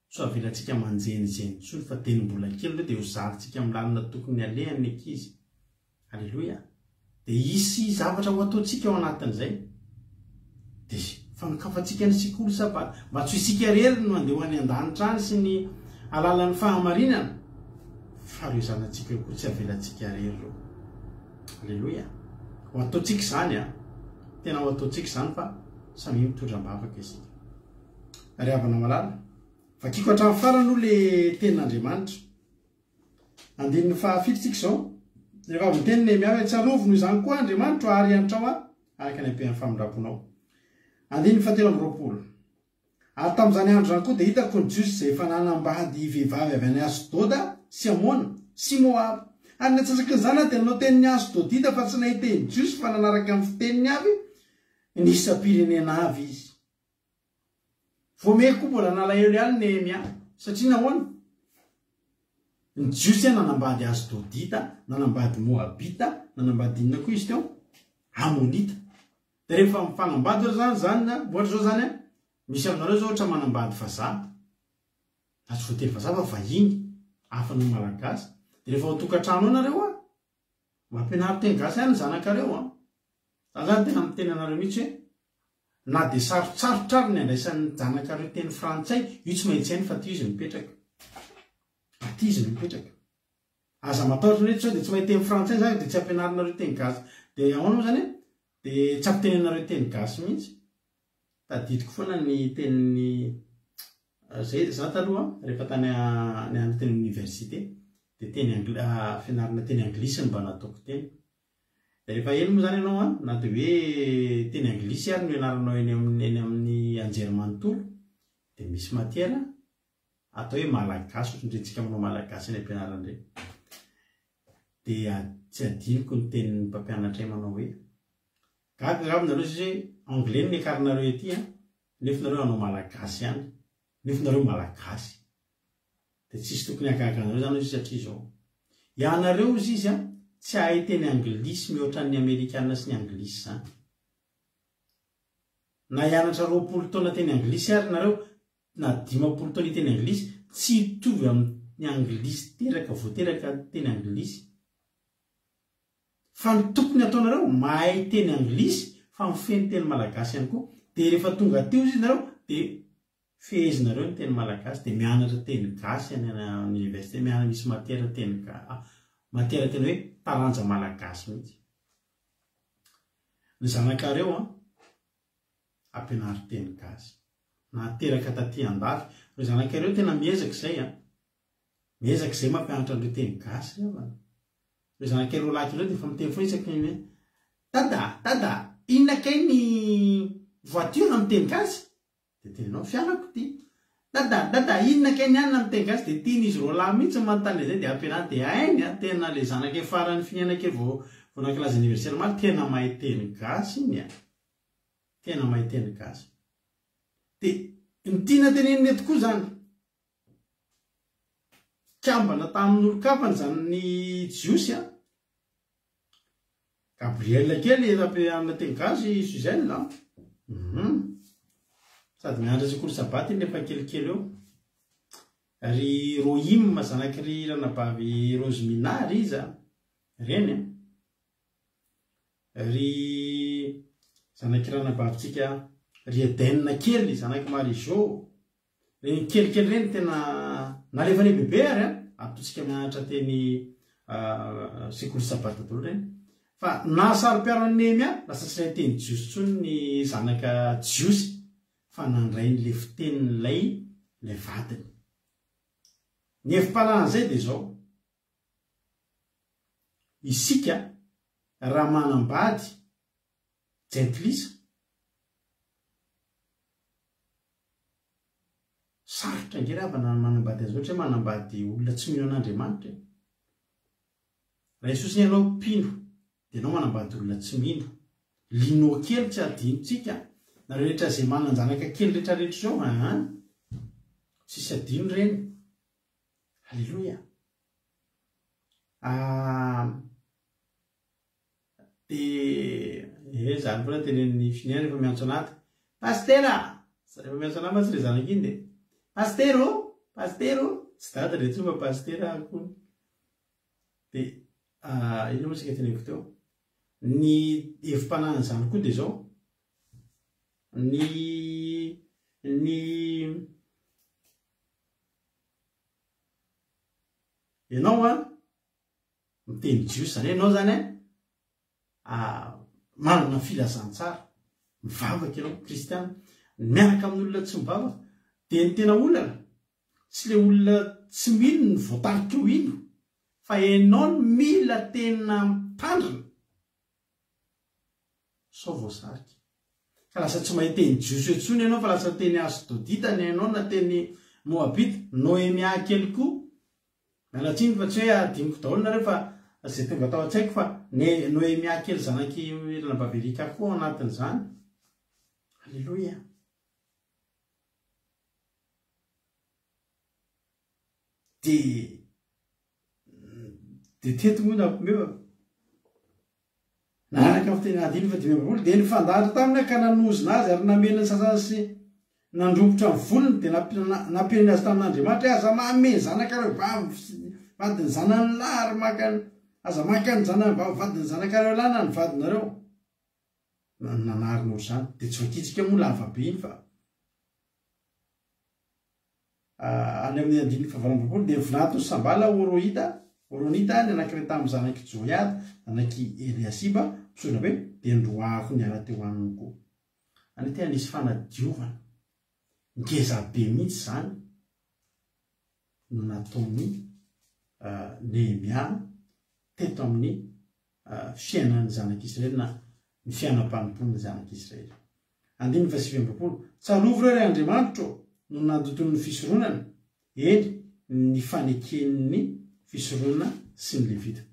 so avelantsika manjenijeny tsony fa teny mbola kely de ho zarintsika amin'ny lalina tokony alehan'ny ankizy Alleloia. Dia isy zavatra ho ataontsika ao anatin'izay dia fanakafantsika ny sekoly sabaty mba tsy isika rery no andeha ho any an-danitra any sy ny alalan'ny fahamarinana fa reo zanantsika koa tsy avelantsika rery reo. Alleloia. Ho ataontsika izany a tena ho ataontsika izany fa samy mitondram-bavaka isika. Ry havana malala vakiko hatramin'ny farany aloha le tenin'Andriamanitra. Andininy fahafitotsika izao rehefa avy miteny Nehemia hoe tsarovino izany koa Andriamanitra ary antrao araka ny ampian'ny famindramponao. Andininy 7:20. Ary tamin'izany andro izany koa dia hitako ny Jiosy izay efa nanambady vehivavy avy any Asdoda sy Amona sy Moab. Ary natsasaka izany dia nanao tenin'ny Asdodita fa tsy nahiteny Jiosy fa nanaraka amin'ny fiteniny avy nisam-pirenena avy izy. Voameko mbola nalahelo ihany Nehemia satria nahoana? Ny Jiosy nanambady Asdodita, nanambady Moabita, nanambady inona koa izy teo? Amonita. Dia rehefa mifanambady zany ohatra zao zany misy aminareo zao ohatra manambady vazaha. Na tsy voatery vazaha fa vahiny hafa ny malagasy. Dia rehefa ao tokantrano anareo mampianary teny gasy ihany zanakareo zany tena miteny anareo mihitsy hoe na dia sarotsarotra ary ny andraisan'ny zanakareo teny frantsay io tsy maintsy hainy fa ty izy mipetraka. Aty izy mipetraka. Aza matahotra rehetra dia tsy mahay teny frantsay zany dia tsy ampianarinareo teny gasy. Dia ahoana moa zany dia tsy ampitenenareo teny gasy mihitsy. Tadidiko foana ny tenin'ny zay za taloha rehefa tany any teny université dia teny fianarana teny anglisy mba nataoko teny. Dia rehefa eny moa zany ianao na dia hoe teny anglisy ary no ianaranao eny amin'ny anjerimanontolo dia misy matière atao hoe malagasy ohatrindrentsika aminao malagasy ny ampianaran'ireny. Dia tsy adiniko ny tenin'ny mpampianatra manao hoe gaga aminareo izy hoe anglais ny akarinareo ety nefa nareo anao malagasy ihany nefa nareo malagasy. Dia tsisy tokony hagaga anareo zany izy satria izao ianareo izy tsy hahay teny anglisy mihoatra ny amerikanina sy ny anglisy zany. Na hianatra 20 taona teny anglisy ary nareo na 50 taona teny anglisy tsy hitovy amin'ny anglisy teraka voateraka teny anglisy. Fa ny tokony ataonareo mahay teny anglisy fa mifeny teny malagasy ihany koa. Dia rehefa tonga teo izy nareo dia fehezinareo ny teny malagasy dia mianatra teny gasy any amin'ny université mianatra misy matière teny matière teny hoe taranja malagasy mihitsy. Ny zanakareo ampianary teny gasy na teraka taty andafy. Ny zanakareo tena miezaka izay miezaka izay mampianatra an'ireo teny gasy reo. Ny zanakareo laky ireo dia efa miteny foana isaky ny dada inona kay ny voiture amin'ny teny gasy dia tenanao fianako ty. Dada inona kay ny anina amin'ny teny gasy dia tian'izy roa lahy mihitsy manontany izay dia ampianary dia hainy tena ilay zanaka farany fiainana vao nakilazy universitaire maly tena mahay teny gasy iny tena mahay teny gasy. Dia ny tiana teneniny tokoa zany kambana tamin'ny olokapany zany ny Jiosy Gabriel kely amina teny gasy Suzelle sady miandra sekoly sabaty nefa kelikely eo. Ry Rohim zanaky ranabavy Rosemina ry izy reny ry zanaky ranabavintsika ry Eden kely zanaky Marijo reny kelikely reny tena nalefa ny bebe ary ataontsika mianatra teny sekoly sabaty daholo reny. Fa nahasaro-piaro ny Nehemia lasa tsy nahay teny Jiosy tsony ny zanaka Jiosy fa nandray ny le fitenin'ilay vadiny. Ny efim-palan'izay dia izao isika raha manambady jentilisa sarotra ngeravana manambady azy ohatra hoe manambady olona tsy mino an'Andriamanitra. Raha Jesosy ny ianao mpino dia ianao manambady olona tsy mino. Lino kely tsy adinotsika na rehetra izay mananjanaka kely rehetrarehetra izao tsisy adino reny. Halleloia. Dia zany foana tenen'ny finiana rehefa miantso anaty pastera rehefa miantso anaty ma tsy ilay zanaka iny dia pastero tsy dada re tsy fa pastera akony. Dia ino moa tsika teneko teo ny evim-panahany zany koa de zao ny ianao a miteny jiosy zany ianao zany manana filazantsara mivavaka ianao kristiana miaraka amin'olona tsy mivavaka de ny tena olana tsy le olona tsy mino ny voatarika eo ino fa ianao no mila tena mitandrina sao voasarika ka lasa tsy mahay teny jiosy etsony ianao fa lasa teny Asdodita ny ianao na teny Moabita Noemia kely koa mialatsiny fa tsy hoe adiniko daholo nareo fa zay tonga tao an-tsaiko fa Noemia kely zanaky Labavelika koa anatin'izany. Halleloia. De teto moa nampomeo naraka amin'ny teny adiny fa 500 de nifandahatra taminy ka nanozina azy ary namena ny sasany sy nandrombotra ny volony de nampiany azy tamin'Andriamanitra aza mahameny zanakareo vadiny zanany lahy ary makany aza makany zanany vadiny zanakareo lahy na ny vadinareo nanarina ohatr' zany de tsy voakitsika moa lavabe iny fa any amin'ny andiny fa 20 de vinato sambala Oronita ny anankiray tamin'ny zanaky Joiada zanaky Eliasiba misoina hoe de ndroako ny ara-teo aminy koa any tena nisy fanadiovana ngeza be mihitsy zany no nataony Nehemia teto amin'ny fiainan'ny zanak'Israely na ny fiainam-panompony zanak'Israely. Andiny fa 20 tsarovy ireo Andriamanitra no nandotony ny fisoronana eny ny faneken'ny fisoronana sy ny levita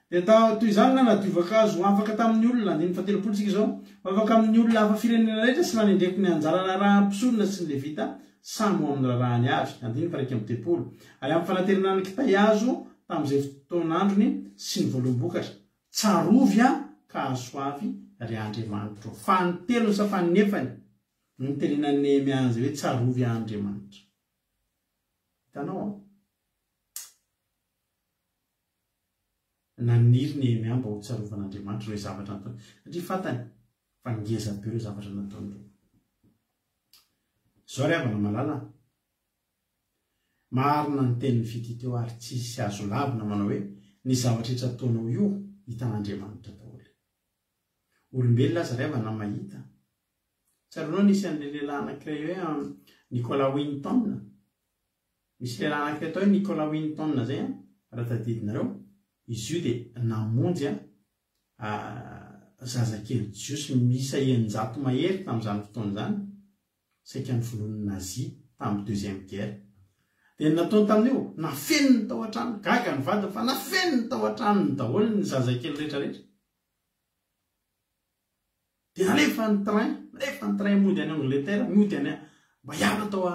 de toy izany na nadiovaka azo afaka tamin'ny olona andiny fa 30 tsika zao afaka amin'ny olona hafa firenena rehetra sy nanendreko ny anjarana raha mpisorona sy ny levita samy ho amin'ny rahany avy andiny fa 130 ary amin'ny fanaterenana kitay azo tamin'izay fotoan'androny sy ny voalombokatra tsarovy ka azo avy ry Andriamanitra fa ny telo sa fa ny nefany ny tenenan'ny Nehemia azy hoe tsarovy Andriamanitra. Hitanao naniry Nehemia mba ho tsarovana-Andriamanitra ireo zavatra nataony satria fantany fa ngeza be ireo zavatra nataony ireo. Zao ry havana malala marina ny tenin'ny fity teo ary tsisy azo lavina manao hoe ny zavatra rehetra ataonao io hitan'Andriamanitra daholo. Olombelona aza ry havana mahita tsaronao nisy an'le lehilahy anankiray hoe Nicolas Winton, misy lehilahy anankiray atao hoe Nicolas Winton zay raha tadidinareo izy io de namonjy zazakely jiosy misa 900 mahery tamin'izany fotoana zany saika ny volon'ny nazi tamin'ny deuxième guerre de nataony tamin'io nafeniny tao an-trano gaga ny vady fa nafeniny tao an-tranony daholo ny zazakely rehetrarehetra de nalefa ny train mody any Angleterre mody any mba hiala tao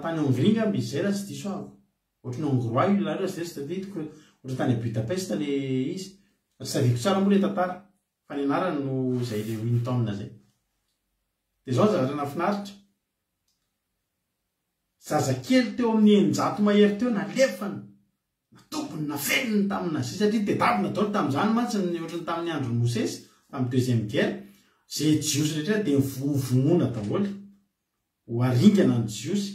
tany Hongrie misy zay raha tsy diso avy ohatrany Hongrois io lareo zay tsy tadidiko ohatry tany Budapest le izy tsy tadidiko tsara moa le tantara fa ny anarany no zay le Winton zay de zao zavatra nafinaritra zazakely teo amin'ny 900 mahery teo nalefany natobony nafeniny tamin'ny nazi satria tedavina daholo tamin'izany mantsy ny ohatrany tamin'ny andron'ny Mosesy tamin'ny deuxième guerre zay jiosy rehetra de mivonona daholo ho aringana ny jiosy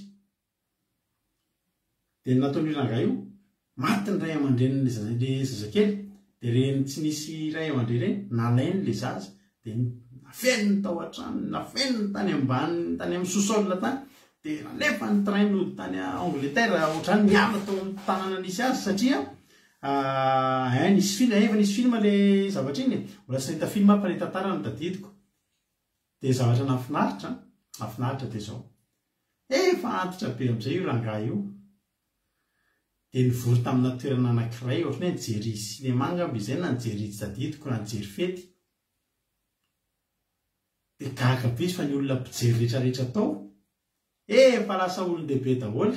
de nataony ranga io maty ny ray aman-dreniny le zazakely de reny tsy nisy ray aman-dreny reny nalainy le zaza de nafeniny tao an-trano nafeniny tany ambany tany amin'ny sous-sol tany de nalefa ny train nody tany Angleterre ohatrany miala tao amin'ny tanàna nisy azy satria nisy film efa nisy film le zavatra iny mbola sy nahita film fa le tantara no tadidiko de zavatra nafinaritra de zao efa antitra be am'izay io rangahy io de nivory tamina toerana anankiray ohatrany hoe nijery cinéma ngamba izay na nijery tadidiko na nijery fety de gaga be izy fa ny olona mpijery rehetrarehetra tao efa lasa olon-dehibe daholo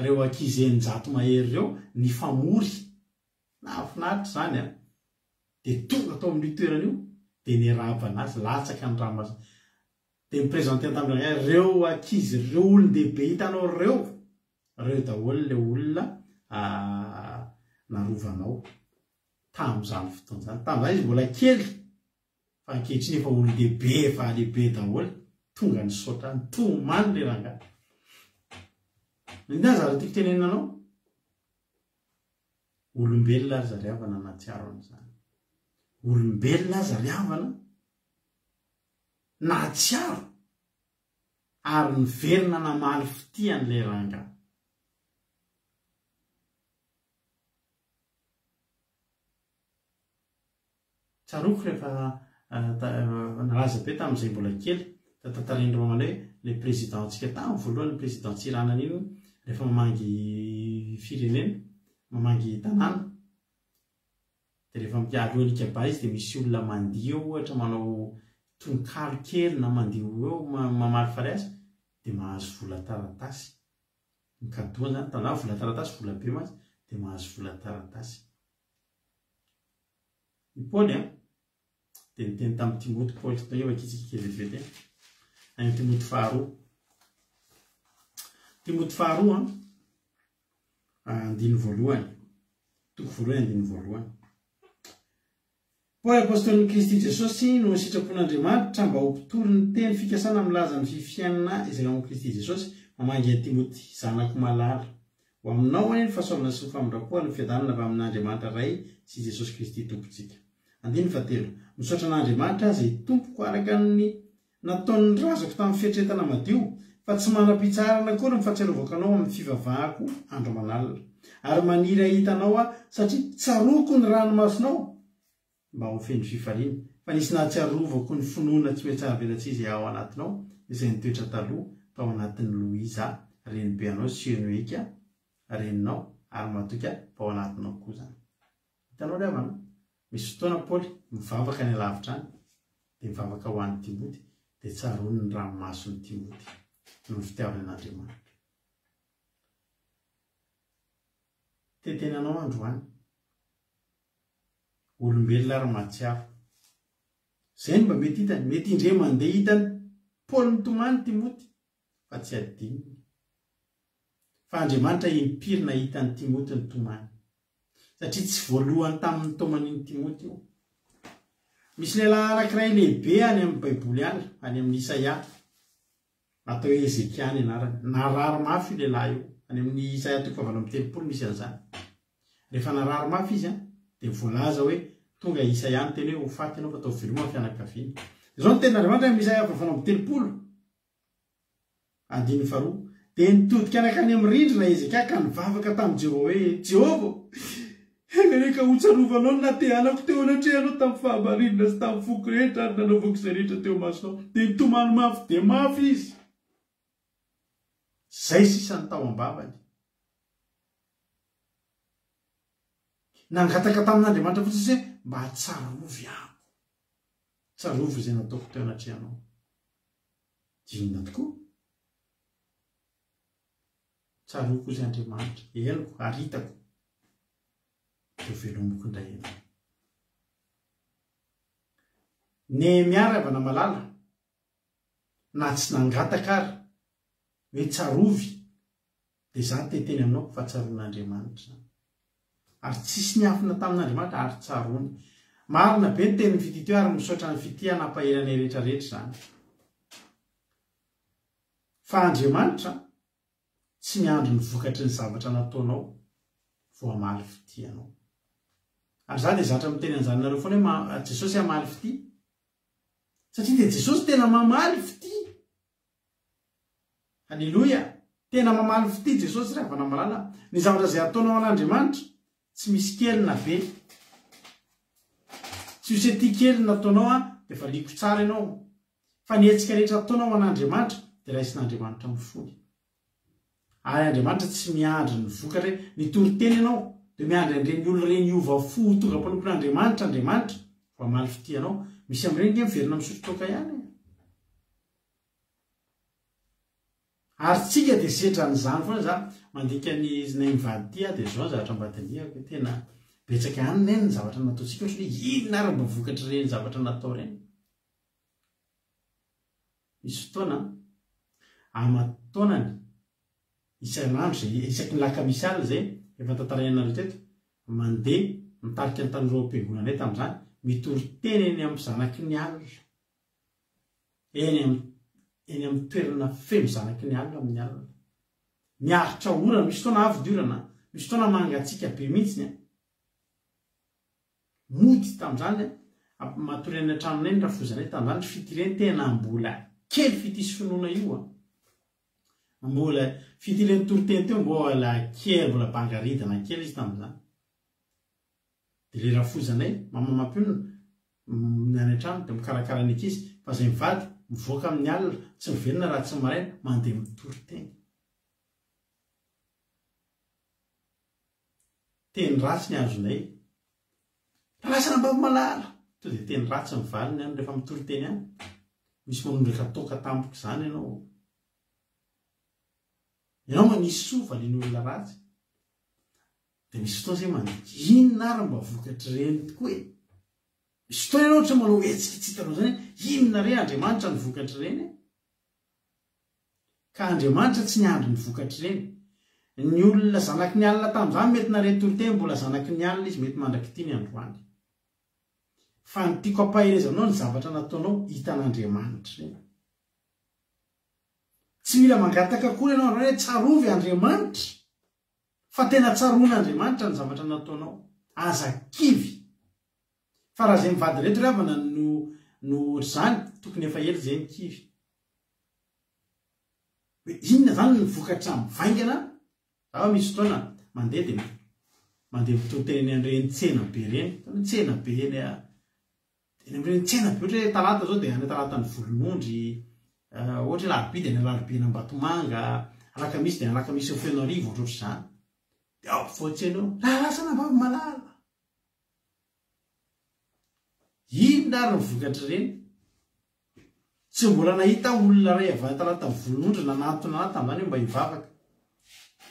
reo ankizy 900 mahery reo ny famory nafinaritra zany de tonga tao amin'ny toerana io de nirabana azy latsaka ny raha de miprezante tamin'ireo reo ankizy reo olon-dehibe hitanao reo daholo le olona narovanao tam'izany fotoana zany. Tam'izany izy mbola kely fa ankehitriny efa olo lehibe fa lehibe daholo tonga ny saotra ny tomany le rangahy. Indray zara tiako tenenanao olombelona aza riavana natsiaro an'izany. Olombelona aza riavana natsiaro ary niverina namaly fitian'le rangahy. Tsaroko rehefa nalaza be tamin'izay mbola kely tantatarendro mamana hoe le présidentsika tamin'ny voalohany président Tsiranana iny rehefa mamangy firenena mamangy tanàna dia rehefa alohan'ika ba izy dia misy olona mandio ohatra manao tononkalo kely na mandio eo mamaly fariasa dia mahazo vola taratasy. Ny kadoany zany tanà vola taratasy vola be mazy dia mahazo vola taratasy. I Paoly dia niteny tamin'ny Timoty Paoly tao eo akitsika kelivety any Timoty faharoa. Timoty faharoa andiny voalohany toko voalohany andiny voalohany. Paoly apôstôlin'i Kristy Jesosy no sitrapon'Andriamanitra mba ho mpitory ny teny fikasana milaza ny fifianana izay ao amin'i Kristy Jesosy mamangy Timoty zanako malala ho aminao any ny fahasoavana sy ny famindrapoana ny fiadanana avy amin'Andriamanitra ray sy Jesosy Kristy tompontsika. Andiny fahatelo. Misaotra an'Andriamanitra izay tompoko araka ny nataon'ny razako tamin'ny fiatretana madio fa tsy manam-pitsarana akory ny fahatsiarovako anao amin'ny fivavahako andro aman'alina ary maniry ahitanao satria tsaroko ny ranomasonao mba ho feno fifaliana fa nisy nahatsiarovako ny finoana tsy hoe tsara velatsy izay ao anatinao izay nitoetra taloha tao anatin'ny Loiza renibe anao sy Enoika reninao ary matoka tao anatinao koa zany. Hitanao riavana misy fotoana Paoly mivavaka ny alavitra any dia mivavaka ho an'ny Timoty dia tsaroany ny ranomason'ny Timoty noho ny fitiavany an'Andriamanitra. Tentenanao androany olombelona ary matsiaro izay mba mety hitany mety indre mandeha hitany Paoly nitomany Timoty fa tsy adininy fa Andriamanitra impirina hitany Timoty nitomany satria tsy voalohany tamin'ny toman'iny Timoty io. Misy lehilahy anankiray lehibe any amin'ny Baiboly any amin'ny Isaia atao hoe Ezekia ny anarany narary mafy io lehilahy io any amin'ny Isaia 9:30 misy an'izany. Rehefa narary mafy izy dia voalaza hoe tonga Isaia ny teny hoe ho faty ianao fa atao veloma ny fianakaviana. Izao ny tenin'Andriamanitra amin'ny Isaia 9:30 andiny faharoa dia nitodika anakany amin'ny rindrina Ezekia ka nivavaka tamin'i Jehova hoe Jehova Egareka ho tsarovanao ny natehanako teo anatrehanao tamin'ny fahamarindra sy tamin'ny foko rehetra ary nanaovako izay rehetra teo masonao dia nitomany mafy dia mafy izy. Zay sisa ny tao am-bavany. Nangataka tamin'Andriamanitra fotsiny hoe mba tsarovy aho. Tsarovy izay nataoko teo anatrehanao. Dinona tokoa. Tsaroviko izay Andriamanitra. Eloko, aritako. Velomoko indray eny. Nehemia ravana malala na tsy nangataka ary hoe tsarovy dia za teteny aminao fa tsaroan'Andriamanitra ary tsisy niafina tamin'Andriamanitra ary tsarony. Marina be ny tenin'ny fititio ary misaotra ny fitiana hampahirana rehetrarehetra zany. Fa Andriamanitra tsy miandro ny vokatry ny zavatra nataonao vao hamaly fitianao. Ary za dia zatra miteny an'izany nareo foana hoe Jesosy hamaly fity. Satria dia Jesosy tena mamaly fity. Halleloia. Tena mamaly fity Jesosy rehefa namalala. Ny zavatra izay ataonao an'Andriamanitra tsy misy kely na be. Tsy misy ety kely nataonao dia efa liko tsara ianao. Fa ny hetsika rehetra ataonao an'Andriamanitra dia raisin'Andriamanitra mifoly. Ary Andriamanitra tsy miandry ny vokatra hoe nitory teny ianao dia miandry an'ireny olona ireny iova fo tonga mpanompon'Andriamanitra Andriamanitra vao hamaly fitianao. Misy amin'ireny dia miverina misotro toaka ihany. Ary tsika dia setra n'izany foana za mandika ny mivady ity dia zao zavatra mbadiniako tena betsaka ihany neny ny zavatra nataontsika ohatry hoe inona ary mba vokatra ireny zavatra natao ireny. Misy fotoana amataonany isan'andro zay isaky ny lakamisy alina zay efa tantarainareo teto mandeha mitarika ny tanora am-piangonana ndray tamin'izany mitory teny eny amin'ny zanaky ny alina eny amin'ny toerana feno zanaky ny alina amin'ny alina miaritra orana misy fotoana avy diorana misy fotoana mangatsika be mihitsiny mody tamin'izany matory any an-tranonay ny rafozanay tamin'izany fitireny tena mbola kely fitisy finoana io mbola fitireny toriteny teo mbola kely mbola bangaridana kely izy tamin'izany dia le rafozanay mamamapionona ny any an-trano dia mikarakara ny ankizy fa zay mivady mivoaka amin'ny alina tsy mivelona raha tsy maraina mandeha mitoriteny teny ratsy ny azonay lasana mba malala to dia teny ratsy mivaliny any rehefa mitoriteny any misy manondraka toka tampoka izany ianao manisy sofa le ny olona ratsy dia misy fotoana zay inona ary mba vokatry reny tokoa misy fotoana ianao ohatra manao hetsikitsikitranao zany inona re Andriamanitra ny vokatry reny ka Andriamanitra tsy niandry ny vokatry reny ny olona zanaky ny alina tamin'izany mety naretoriteny mbola zanaky ny alina izy mety mandraky ity ny androany fa ny tiako ampahirezanao ny zavatra nataonao hitan'Andriamanitra reny tsy mila mangataka koa ianao androany hoe tsarovy Andriamanitra fa tena tsaroan'Andriamanitra ny zavatra nataonao aza kivy fa raha zay mivady reto ravana no zany tokony efa ely zay mikivy hoe inona zany ny vokatra mivaingana zaho misy fotoana mandeha dia mandeha mitoriteny an'ireny tsena be reny tsena be eny amin'ireny tsena be ohatra hoe talata zao dia any talata ny volonondry ohatra hoe larobia dia ny larobia Ambatomanga alakamisy dia alakamisy eo Fenorivo ohatrohatr'izany dia ao foatsena eo lasana mba malala inona ary ny vokatra reny tsy mbola nahita olona ray avy talata ny volonondry nanatona tamin'izany hoe mba hivavaka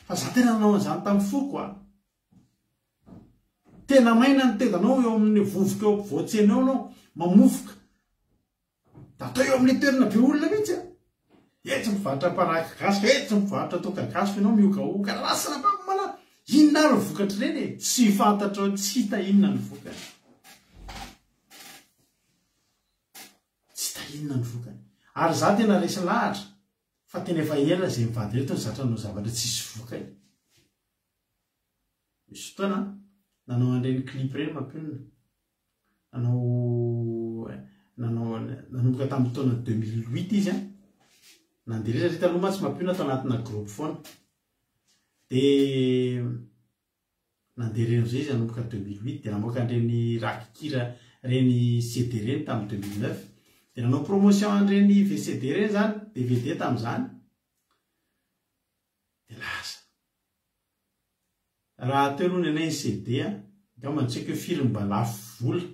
fa za tena nanao an'izany tamin'ny foko tena maina ny tedanao eo amin'ny vovoka eo ampovoatsena eo anao mamofoka da atao eo amin'ny toerana be olona mihitsy etsy mivarotra paraka gasy etsy mivarotra toka gasy fa ianao miokaoka lasana mba malala inona ary ny vokatry reny tsy fantatra tsy hita inona ny vokany tsy hita inona ny vokany ary za tena resy lahatra fa tena efa ela zay mivady reto ny zatra nao zavatra tsisy vokany misy fotoana nanao an'ireny clip reny mampionona nanomboka tamin'ny taona 2008 izy nandeha rehetra taloha mantsy mampionona tao anatina groupe foana dia nandeha reny zay izy nanomboka 2008 dia namoaka an'ireny rakikira reny CD reny tamin'ny 2009 dia nanao promotion an'ireny VCD reny zany DVD tamin'izany dia lasa raha teo aloha ny anay ny CD da mantsika hoe firy mba lafo vola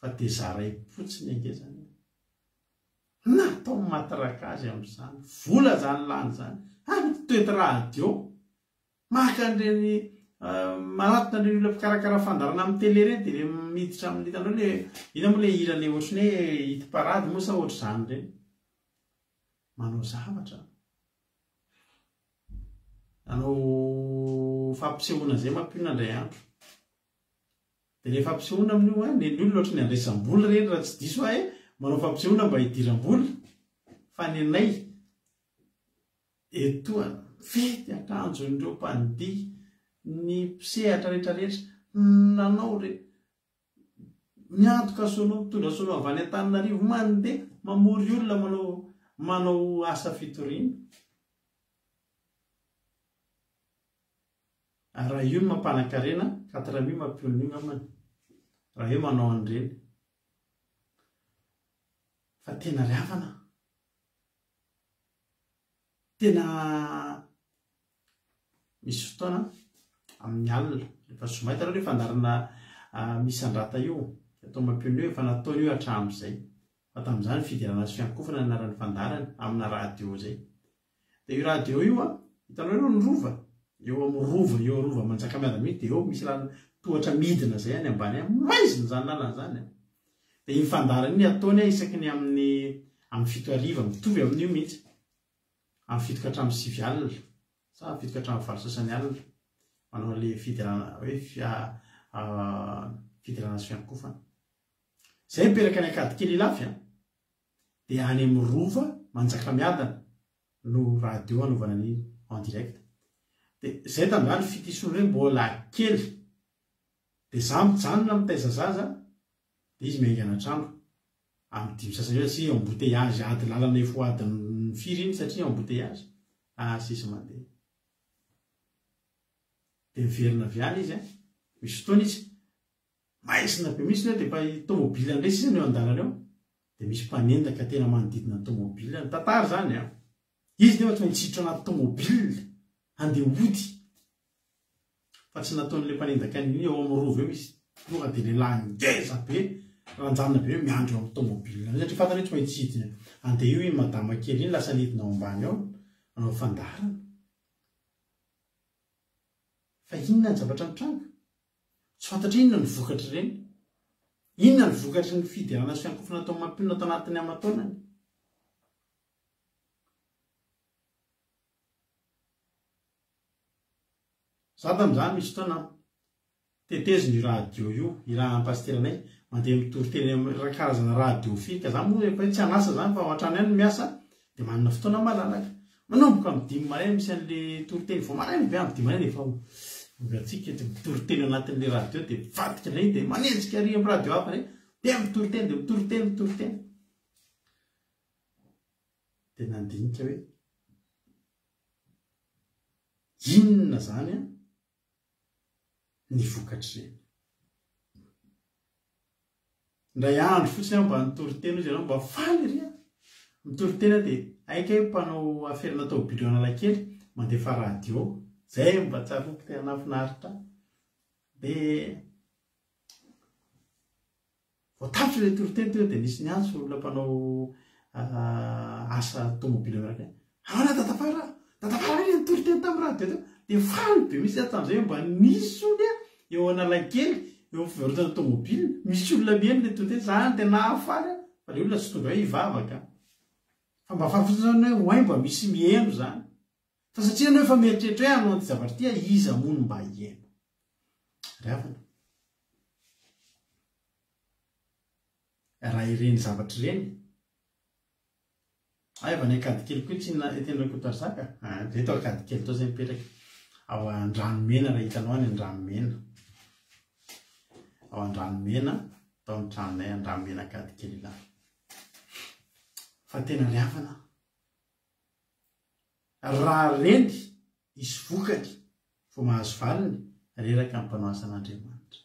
fa dia zaray fotsiny angezany natao matraka azy amin'izany vola zany lany zany toety radio maka an'ireny maratona an'ireny olona mpikarakara fandarana amin'ny télé reny dia le miditra amin'ny hitanao le ina moa le hirany ohatrany hoe hit parady moa sa ohatr' izany reny manao zavatra anao fampisehoana zay mampionona indray andro dia le fampisehoana amin'io ny olona ohatra ny andraisam-bola reny raha tsy diso manao fampisehoana mba hidiram-bola fa ny anay etoa fety akanjo n'ireo mpandihy ny mpisehatra rehetrarehetra nanao miantoka sonao mitondra sonao avy any Antananarivo mandeha mamory olona manao asa fitoriana raha io ny mampanakarena 4000 mampiolona io amany raha io manao an'ireny fa tena riavana tena misy fotoana amin'ny alina rehefa somaita aloha rehefa andarana misy andrata io atao mampiolona io efa nataony io hatramin'izay fa tamin'izany fidirana sy fiankofana anaran'ny fandarany amina radio zay dia io radio io hitanao io ny rova eo amin'ny rova Manjakamiadana mihitsy dia eo misy raha tohatra midina zay any ambany maizina zany lalana zany dia iny fandarana iny ataony isaky ny amin'ny fito ariva mitovy amin'io mihitsy amin'ny fito ka hatramin'ny 9 alina sa fito ka hatramin'ny 7 sasany alina manao le fidirana hoe fidirana sy fiankofana. Zay miperaka ny akady kely ilafy a dia any amin'ny rova Manjakamiadana no radio anaovana ny en direct. Dia zay tamin'izany fitisony ireny mbola kely. Dia za mijanona mitaiza zaza dia izy miaingana trano amin'ny 5 sasany sy embouteillage ady lalana efo adiny 4 iny satria embouteillage sisy mandeha. Dia miverina avy any izy misy fotoana izy maisina be misy dia fa tomobile ndray sisa eo an-dalana eo dia misy mpanendaka tena manodidina ny tomobile ny tantara zany izy nefa tsy maintsy hiditra anaty tomobile andeha hody fa tsy nataon'ilay mpanendaka an'iny eo amin'ny rova eo izy tonga dia lehilahy ngeza be ranjanona be hoe miandro eo amin'ny tomobile satria fantany hoe tsy maintsy hidina andeha io iny madama kely iny lasa nidina ao ambany ao anao fandarana. Fa inona ny zavatra mitranga? Tsy fantatra inona ny vokatra ireny? Inona ny vokatra ny fidirana sy fiankofana atao mampinona atao anatin'ny aman-taonany? Za tamin'izany misy fotoana teteziny io radio io, irahan'ny pasiteranay mandeha mitoriteny karazana radio fika. Za moa efa tsy hanasa zany fa ao an-trano ihany miasa dia manana fotoana malalaka. Manomboka amin'ny 5 maraina misy an'ilay toriteny vao maraina be amin'ny 5 maraina efa ngatsika mitoriteny anatin'ilay radio dia vadika ilay dia manenjika ary amin'ny radio hafa dia mitoriteny dia mitoriteny. Dia nandinika hoe inona zany ny vokatra ireny. Ndray andro fotsiny mba nitoriteny izy ianao mba faly ry mitoriteny dia aika hoe mpanao aferina tômôbily eo Analakely mandefa radio zay mba tsaroako tena nafinaritra. Dia voatafitra ilay toriteny teo dia nisy niantso olona mpanao asa tômôbily miaraka ana tatafara iny toriteny tamin'ny radio teo dia faly be misy atam'izay mba nisy olona eo Analakely eo fivarotana tômôbily misy olona mihaino ilay toriteny zany tena nahafaly fa ilay olona tsy tonga hoe hivavaka fa mba fahafotsiny hoe hoay mba misy mihaino zany fa satria anao efa mieritreritra hoe hanao an'ity zavatra ity iza mono mba hihaino ry havana. Raha ireny zavatra ireny efa ny akady kely koa tsy tenako tarzaka zay tao akady kely tao zay mipetraka ao Andranomena. Raha hitanao any Andranomena, ao Andranomena tao amin'ny tranonay Andranomena akady kely ilany. Fa tena ry havana raha reny isy vokatra vao mahazo valiny reraka amin'ny mpanao asan'Andriamanitra.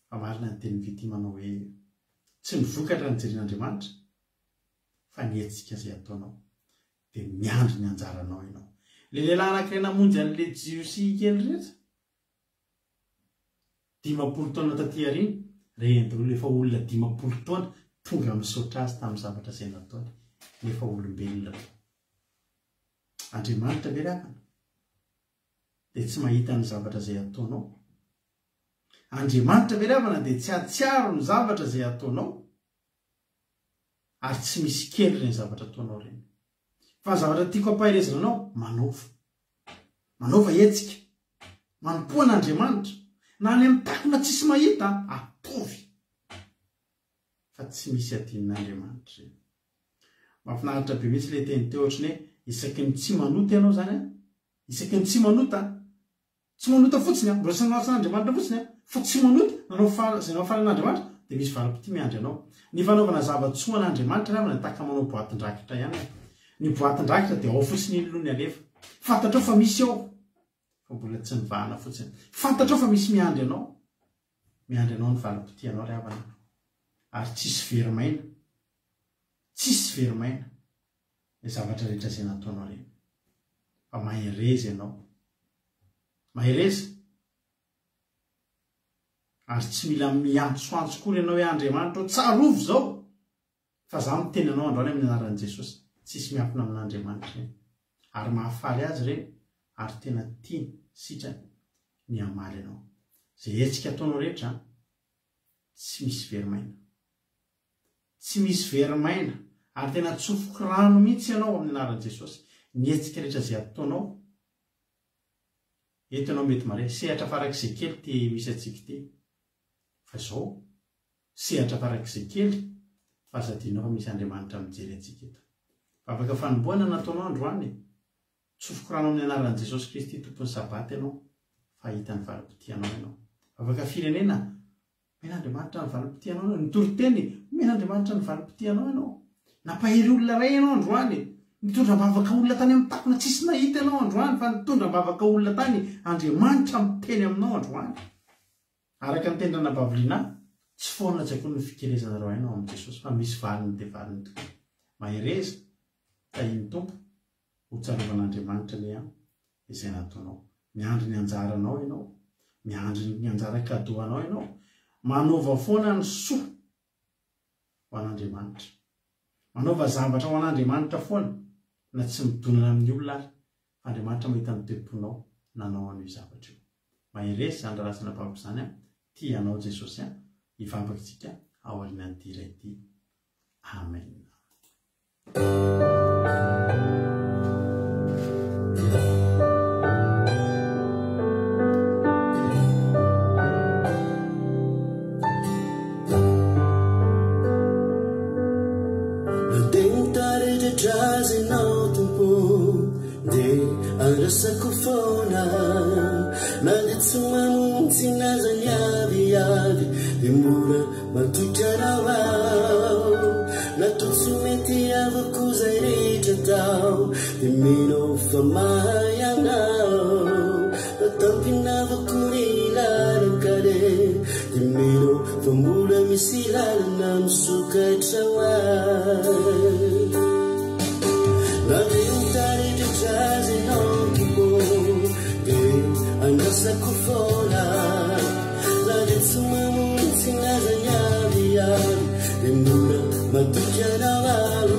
Fa marina ny teny vity manao hoe tsy ny vokatra ny jerin'Andriamanitra fa ny hetsika izay ataonao dia miandry ny anjaranao ianao. Ilay lehilahy anankiray namonjy an'ilay jiosy kely rehetra 50 taona taty aoriana rehetra efa olona 50 taona tonga misaotra azy tamin'ny zavatra izay nataony nefa olombelona. Andriamanitra ve rafana dia tsy mahita ny zavatra izay ataonao? Andriamanitra ve rafana dia tsy atsiaro ny zavatra izay ataonao ary tsy misy kely ireny zavatra ataonao ireny? Fa ny zavatra tiako ampaherezana anao manaova hetsika manompoana Andriamanitra na any amin'ny takona tsisy mahita atovy fa tsy misy adin'Andriamanitra ireny. Mahafinaritra be mihitsy ilay teny teo ohatrany hoe isaky ny tsy manota ianao zany isaky ny tsy manota fotsiny mbola san'Andriamanitra fotsiny fa tsy manota nanao izay nahafaly an'Andriamanitra dia misy valim-pity miandry anao. Ny fanaovana zava-tsoa an'Andriamanitra raha tahaka manao boatin-drakitra ihany. Ny boatin-drakitra dia ao fotsiny iny aloha ny alefa. Fantatrao fa misy ao fa mbola tsy nivahana fotsiny. Fantatrao fa misy miandry anao ny valim-pity anao ry havana ary tsisy verimaina ny zavatra rehetra izay nataonao ireny. Fa mahereza ianao ary tsy mila miantsoantso kory ianao hoe Andriamanitra tsarovo zao fa za miteny anao androany amin'ny anaran'i Jesosy tsisy miafina amin'Andriamanitra ireny ary mahafaly azy ireny ary tena tiany sitrany ny amaly ianao. Izay hetsika ataonao rehetra tsy misy verimaina ary tena tsofoky rano mihitsy ianao amin'ny anaran'i Jesosy. Ny hetsika rehetra izay ataonao eto ianao mety mare sehatra farak'izay kely ty misy atsika ty fa zao sehatra farak'izay kely fa azadinao fa misy Andriamanitra mijery atsika eto fa afaka fanomboana nataonao androany tsofoko rano amin'ny anaran'i Jesosy Kristy tompony sabaty ianao fa hita ny valim-potianao ianao afaka firenena mena Andriamanitra ny valim-potianao ianao nitoroteny mena Andriamanitra ny valim-potianao ianao nampahery olona ray ianao androany nitondra-bavaka olona tany amin'ny takona tsisy nahita ianao androany fa nitondra-bavaka olona tany Andriamanitra miteny aminao androany araka ny tendrana baviliana tsy foana tsaikoa ny fikerezana rao ianao amin'i Jesosy fa misy valiny dia valiny tokoa mahereza tahiny tompo ho tsarovan'Andriamanitra ny izay nataonao miandry ny anjaranao ianao miandry ny anjara kadoanao ianao manova foana ny soa ho an'Andriamanitra manova zavatra ho an'Andriamanitra foana na tsy midonana amin'ny olona ary Andriamanitra mahita ny temponao nanao an'io zavatra io mahereza zany rasana babo zany tia ianao Jesosy hivavaka tsika ao aorianan'ity iray ity amen. Rasako foana nade tsy mamontsy nazany aviavy dia mora matotrarao ao natao tsy mety avako zay rehetra tao dia minao fa mahay anao natampinavako ny lalakare dia minao fa mora misy lalana misokatra hoay nadeutaretratrazenao anasako foana nade tsy mamontsy nazany aviavy dia mora matotrarao ao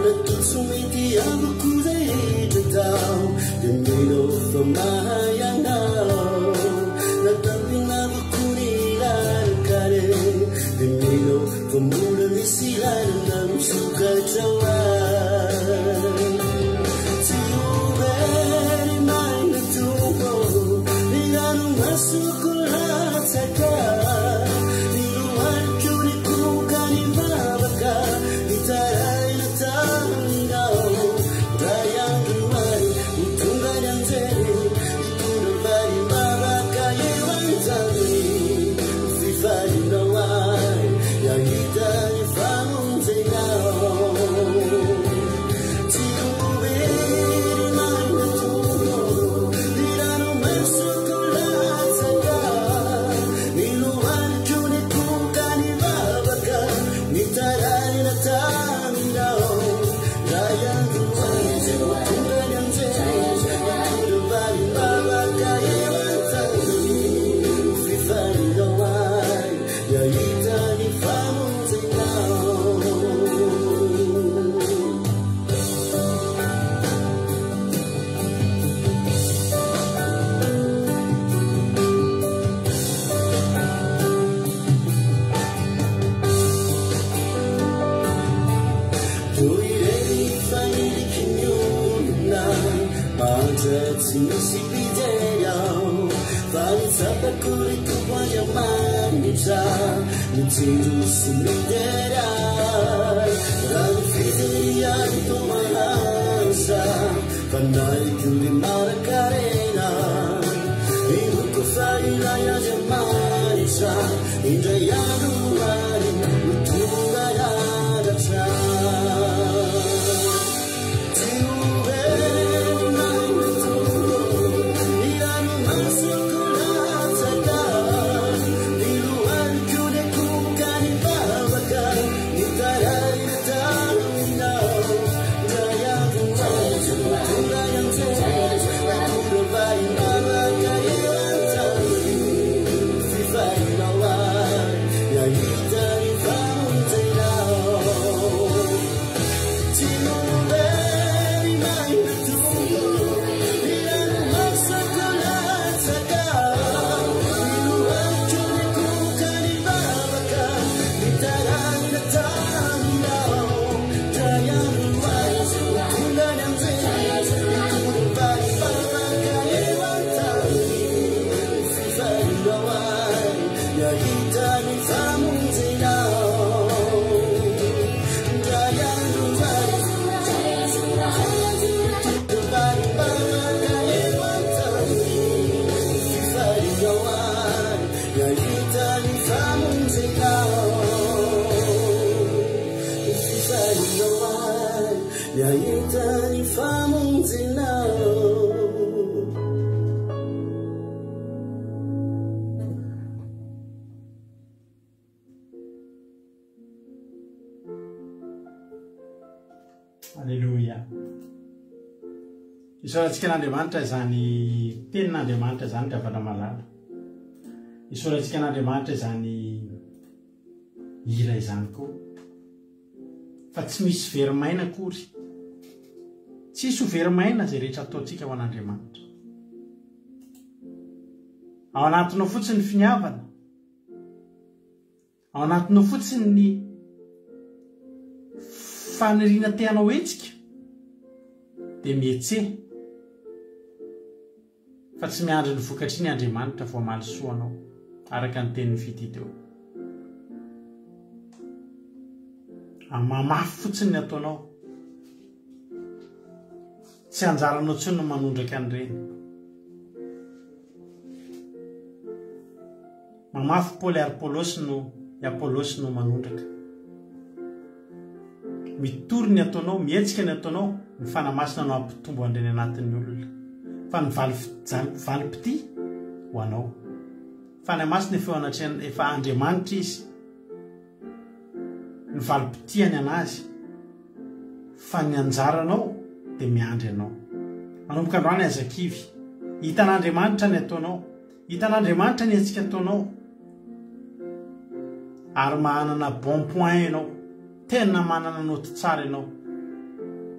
natao tsy mety avako zay rehetra tao dia minao fa mahay anao natampinavako ny lalakare dia minao fa mora misy lalana misokatra hoay Sukulataka, niluan curiku kanibabaka, ditarai natangau, dayang luar, itungan yang zeri, itungan bari babaka yewan tani, fifari nawai, yang kita nifamun zenau. Sisi pideyao, vale sapa kuriku kwanya manisa, nitiru sumidera, rani fideria to malansa, panai kuri marakarena, ibu kufari raya jamanisa, indayanu mari, utungaya datsa. Yeah. mahita ny famonjenao. Alleluia. Isaorantsika n'Andriamanitra izany tenin'Andriamanitra izany davana malala. Isaorantsika n'Andriamanitra izany hira izany koa. Fa tsy misy verimaina akory. Tsisy ho verimaina izay rehetra ataontsika ho an'Andriamanitra. Ao anatinao fotsiny ny finiavana. Ao anatinao fotsiny ny faniriana teanao etsika dia mietseha fa tsy miandry ny vokatry ny Andriamanitra vao malisoanao araka ny tenin'ny fity teo. Mamafy fotsiny ny ataonao, tsy anjaranao tsony no manondraka an'ireny. Mamafy Paoly ary Apolosy no manondraka. Mitory ny ataonao, mietsika ny ataonao, ny fanamasina no ampitombo andreny anatin'ny olona. Fa ny valipiti ho anao. Fanamasina efa Andriamanitra izy. Ny valipitiany anazy. Fa ny anjaranao dia miandry anao. Manomboka androany azakivy. Hitan'Andriamanitra ny ataonao. Hitan'Andriamanitra ny etsika ataonao. Ary manana bon point ianao. Tena manana noty tsara ianao.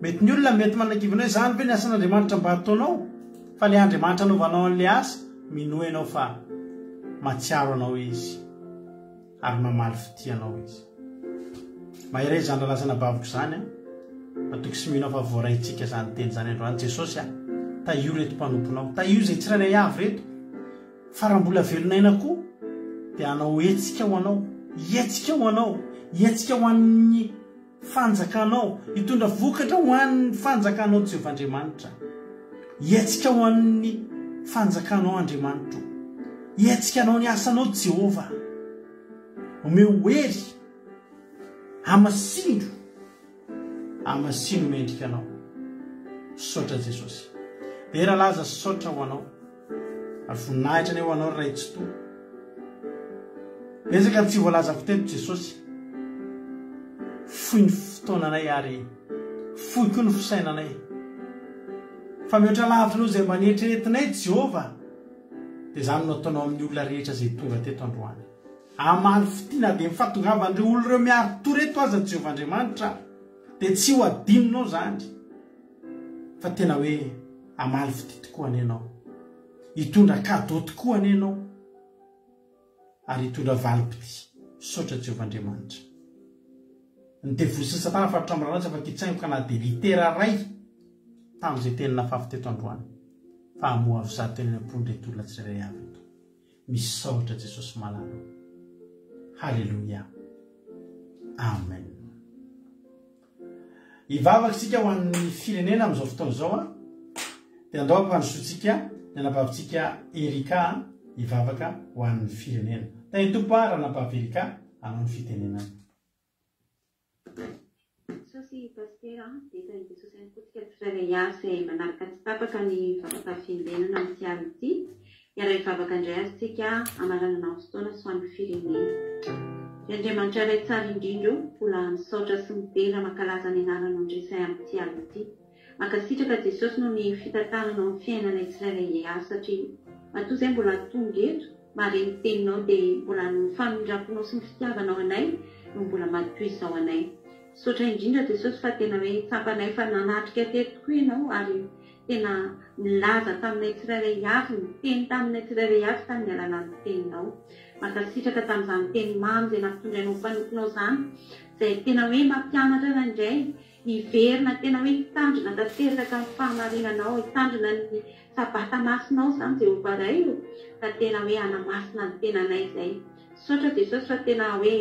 Mety ny olona mety manakivinao izany ve ny asan'Andriamanitra mba ataonao? Fa ilay Andriamanitra anaovanao an'ilay asa, minoa ianao fa matsiaro anao izy ary mamaly fitianao izy. Mahery izany lalazana bavoko izany a. Matoky sy mino fa voaraitsika izany teny izany androany. Jesosy a, taio reto mpanomponao, taio izay tsirairay avy reto. Fa raha mbola velonaina koa dia anao etsika ho anao, etsika ho anao, etsika ho an'ny fanjakanao, hitondra vokatra ho an'ny fanjakanao Jehovah'Andriamanitra. Etsika ho an'ny fanjakanao Andriamanitra. Etsika anao ny asanao Jehova. Omeo hery, amasindro mendrika anao. Saotra Jesosy. Dia raha laza saotra ho anao. Ary voninahitra ny ho anao ray tsy to. Ezaka tsy voalaza fiteto Jesosy. Fohy ny fotoananay ary fohy koa ny fisainanay. Fa mihoatra lavitra anao izay manetreretinay Jehova. Dia izany no ataonao amin'ny olona rehetra izay tonga teto androany. Amaly fitiana dia mifatongavan'ireo olona ireo miaro toreto aza Jehovah'Andriamanitra. Dia tsy ho adinonao izany. Fa tena hoe amaly fity tokoa anenao. Hitondra kadô tokoa anenao. Ary hitondra valipity. Saotra Jehovah'Andriamanitra. Ny devosy Satana faritra am'ralantsy afa kitsaingo ka na dia litera ray tamin'izay tenina fafy teto androany. Fa hamoa avy zato teny ampondra reto olona tsirairay avy eto. Misy saotra Jesosy malalo. Halleluja. Amen. Hivavaka isika ho an'ny firenena amin'izao fotoana izao a. Dia andao ampandrosoantsika ny anabavitsika Erika hivavaka ho an'ny firenena. Tany tompo raha anabavy Erika hanao ny fitenenana. Sosy pastera dia tany Jesosy ihany koa tsika tsirairay avy izay manaraka tsy tapaka ny vavaka firenena amin'ny tiary ity. Iara hivavaka indray azy tsika amaranana fotoana sy ho an'ny firenena. Andriamanitra iray tsara indrindro, mbola misaotra sy mibera mankalaza ny anarana andresay amin'ny tiary ity. Mankasitraka Jesosy no ny fitantarana amin'ny fiainana tsirairay avy satria matoa izay mbola tonga eto, mareny teninao dia mbola ny famindraponao sy ny fitiavanao anay no mbola matoy izao anay. Saotra indrindra Jesosy fa tena hoe tsampanay fa nanatrika teto tokoa ianao ary tena nilaza taminay tsirairay avy, niteny taminay tsirairay avy tamin'ny alalan'ny teninao. Mankasitraka tamin'izany teny mamy izay nampitondrainao mpanomponao izany, izay tena hoe mampianatra indray, hiverina tena hoe hitandrina tanteraka ny fahamarinanao, hitandrina ny sabata masinao izany Jehova ray io, fa tena hoe anamasina ny tenanay izay. Saotra Jesosy fa tena hoe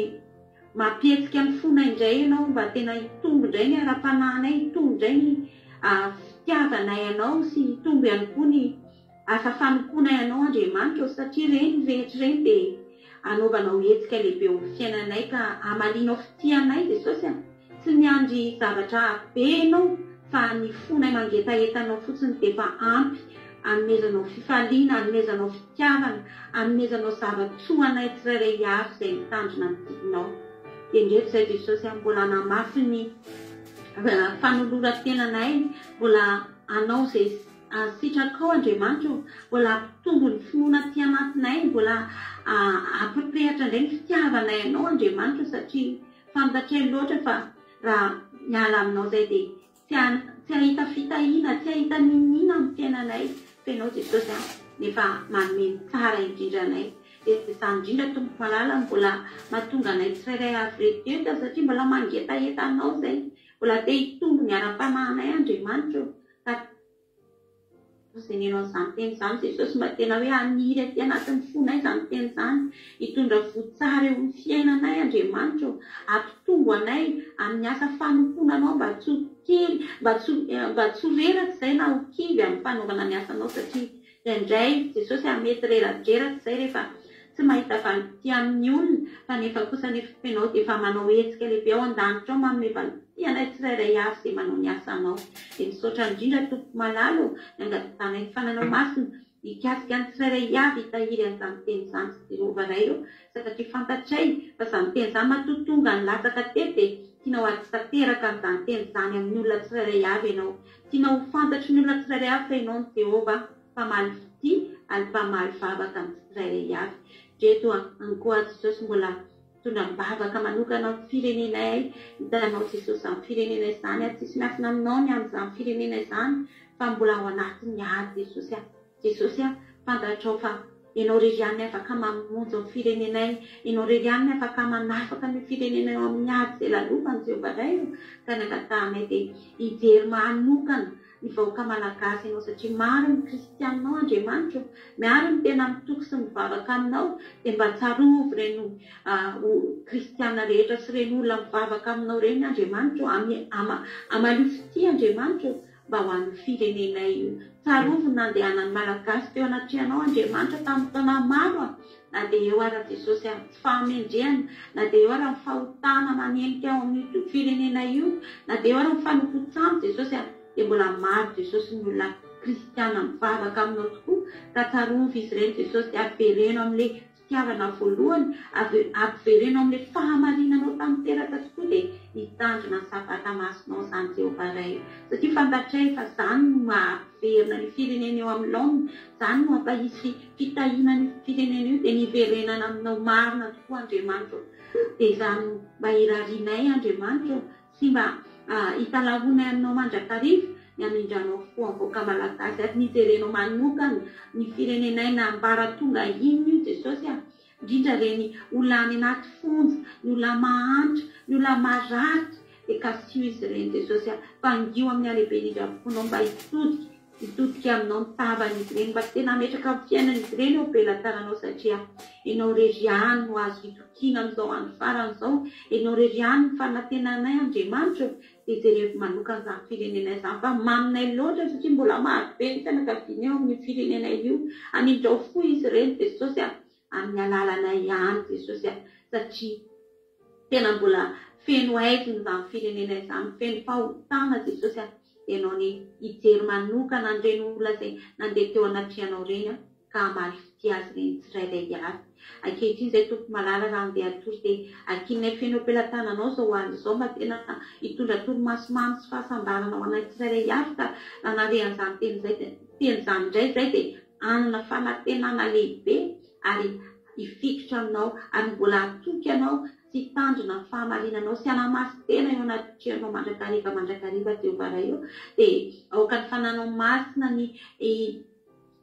mampihetsika ny fona indray ianao mba tena hitombo indray ny ara-pananay, hitombo indray ny fitiavanay ianao sy hitombo ihany koa ny asa fanompoana ianao Andriamanitra satria ireny rehetra ireny dia anaovanao hetsika lehibe eo amin'ny fiainanay ka amalianao fitianay Jesosy. Tsy miandry zavatra be ianao fa ny fonay mangetaetanao fotsiny dia efa ampy anomezanao fifaliana, anomezanao fitiavana, anomezanao zavatsoanay tsirairay avy izay mitandrina mitidinao. Dia ndreto izay Jesosy mbola namafy ny fanoloran-tenanay, mbola anao izay sitrakao Andriamanitra, mbola ampitombo ny finoana ty anatinay, mbola ampirehatra indray ny fitiavanay anao Andriamanitra, satria fantatray loatra fa raha miala aminao izay dia tsy ahita fitahiana, tsy ahita ninina amin'ny tenanay, fa ianao Jesosy nefa manome tsara indrindranay. Dia izany indrindra Tompo malala mbola mahatonga anay tsirairay avy reto satria mbola mangetaetanao izay, mbola te hitombo ny ara-panahinay Andriamanitra. Ka zenenao izany teny izany Jesosy mba tena hoe haniry aty anatin'ny fonay izany teny izany, hitondra votsara eo amin'ny fiainanay Andriamanitra, ampitombo anay amin'ny asa fanomponanao mba tsy ho kely, mba tsy ho reraky izay na ho kivy amin'ny fanaovana ny asanao, satria indray Jesosy mety reradreraky izay rehefa tsy mahita valim-potia amin'ny olona, fa nefa kosa nefa ianao dia efa manao hetsika lehibe ao an-danitra ao manome valim-potianay tsirairay avy izay manao ny asanao. Dia misaotra indrindra Tompo malalo nangatanay ny fananao masina hikasika ny tsirairay avy hitahiry an'izany teny izany sy dirovaray eo, satria fantatray fa izany teny izany matotonga ny latsaka tety dia tianao ady tanteraka an'izany teny izany amin'ny olona tsirairay avy ianao, tianao ho fantatry ny olona tsirairay avy fa ianao ny Jehova mpamaly fitia ary mpamaly vavaka amin'ny tsirairay avy. Reto ankoa Jesosy mbola tondra mibavaka manokana amin'ny firenenay, hitanao Jesosy amin'ny firenenay izany, tsisy miafina aminao ny amin'izany firenenay izany, fa mbola ao anatin'ny ady Jesosy fantatrao fa ianao rery ihany afaka mamonjy amin'ny firenenay, ianao rery ihany afaka manafaka ny firenenay amin'ny ady izay lalovany Jehova ray, ka nangatanay dia hijery manokana ny vahoaka malagasy ianao, satria maro ny kristianao Andriamanitra, maro ny tena mitoky sy mivavaka aminao, dia mba tsarovy reny kristiana rehetra sy reny olona mivavaka aminao reny Andriamanitra, amalio fitia Andriamanitra mba ho an'ny firenenay io. Tsarovy nandehanan'ny malagasy teo anatrehanao Andriamanitra tamin'ny taona maro, na dia eo ara Jesosy tsy fahamendrehana, na dia eo ara ny fahotana manenika ao amin'io firenenay io, na dia eo ara ny fanopotsamy Jesosy, dia mbola maro Jesosy ny olona kristiana mivavaka aminao tokoa, ka tsarovy izy ireny Jesosy, dia avereno amin'ilay fitiavana voalohany, avereno amin'ilay fahamarinanao tamin'ny teraka tokoa, dia hitandrina ny sabata masonao izany Jehova ray, satria fantatray fa izany no mahaverina ny firenena eo amin'ny laoniny, izany no mampahisy fitahiana ny firenena io, dia niverenana aminao marina tokoa Andriamanitra. Dia izany mba irarinay Andriamanitra sy mba hitalahonay aminao mandrakariva ny anindranao fo avoaka malagasy, ary nijerenao manokana ny firenenay na ambara tonga iny io Jesosy, indrindra reny olona any anaty fonja, ny olona mahantra, ny olona maratra, dia kasio izy ireny Jesosy, fangio amin'ny alehibe indrindra fonao mba hitodika aminao nitavan'izy ireny, mba tena metraka amin'ny fiainan'izy ireny eo belatsaranao, satria ianao rery ihany no azo hitokiana amin'izao andro faran'izao, ianao rery ihany ny fanantenanay Andriamanitra, dia jerevy manokana izany firenenay izany, fa maninay loatra satria mbola maro be ny fianakaviana eo amin'ny firenenay io, anindrao fo izy ireny Jesosy amin'ny alalanay ihany Jesosy, satria tena mbola feno haitiny izany firenenay izany, feno fahotana Jesosy, ianao ny hijery manokana an'ireny olona izay nandeha teo anatrehanao reny, ka hamaly fitia azy ireny tsirairay avy. Ankehitriny izay Tompo malala raha andeha atory dia ankinay feno am-pelatananao izao andro izao, mba tena hitondra toromaso mamy sy fahasambarana ho anay tsirairay avy, ka nanarehan'izany teny izany indray zay dia anana fanantenana lehibe ary hifikitra aminao, ary mbola atoky anao sy hitandrina ny fahamarinanao sy hanamaso tena eo anatrehanao mandrakariva Jehova ray eo, dia aoka ny fananao masina ny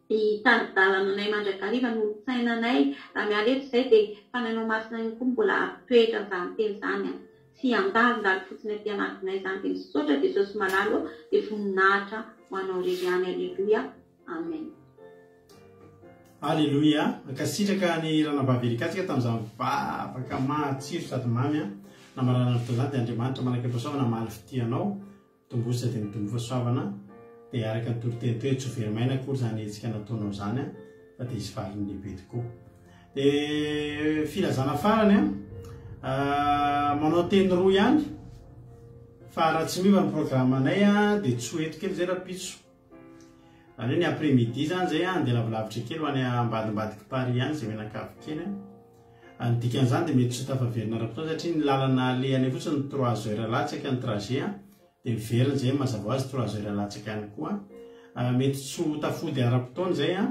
hitaridalananay mandrakariva ny olo-tsainanay, raha miala eto izay dia fananao masina iny koa mbola toetra izany teny izany, sy andalindalo fotsiny aty anatinay izany. Dia misaotra Jesosy malalo dia voninahitra ho anao rery ihany. Aleluia, amen. Aleluia. Ankasitraka ny ranam-bavelikatsika tamin'izany vavaka matsiro sady mamy namarana ny fotoana izany, dia Andriamanitra manaka pasoavana mahaly fitianao, tombosa dia mitombo fahasoavana, dia araka ny toriteny toe tsy ho verimaina akory izany hetsika nataonao izany, fa dia izy fariny lehibe tokoa. Dia filazana farany manao teny roa ihany fa raha tsy miova ny programmanay a dia tsy ho eto kely zay rapitso zany hoe ny après-midi zany zay a andeha lavilavitra kely ho any ambadimbadiky Paris any zay menakavy kely a ny dikan'izany dia mety tsy tafaverina rapitso satria ny lalana lehany fotsiny 3 heures latsaka ny trajet a dia miverina zay mazava ho azy 3 heures latsaka ihany koa mety tsy ho tafody ara-potoana zay a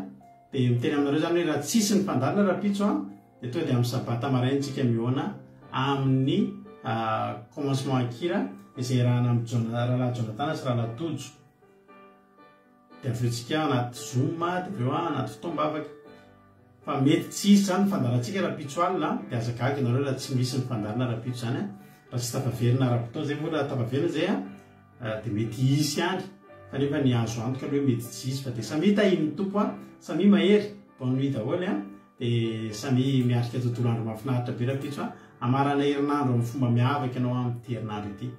dia miteny aminareo zany hoe raha tsisy ny fandalina rapitso a dia tonga dia amin'ny sabata maraintsika mihoana amin'ny commencement akira izay rahana amin'ny rahalahy Jonathan sy rahalahy Tojo dia avirentsika anaty Zoom dia aveo anaty fotoam-bavaka fa mety tsisy zany fandalantsika rapitso alina dia azagaga ianareo raha tsy misy ny fandalina rapitso zany a raha tsy tafaverina ara-potoana zay moa raha tafaverina zay a dia mety isy any fa nefa ny azo antoka aloha hoe mety tsy isy fa dia samy tahiny tompo a samy mahery bonne nuit daholo a dia samy miarika tontolo andro mahafinaritra be rapitso a amarana herinandro amin'ny fomba miavaka ianao amin'ity herinandro ity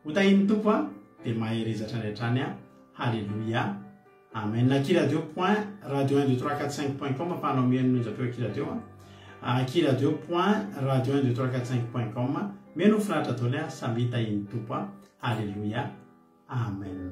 ho tahiny tompo a dia mahery ezatra any hatrany a halleluia amen. Akiradio.radio12345.com afahanao mihaino nonjapeo akiradio akiradio.radio12345.com mihaino finaritra daholo a samy tahiny tompo a halleluia amen.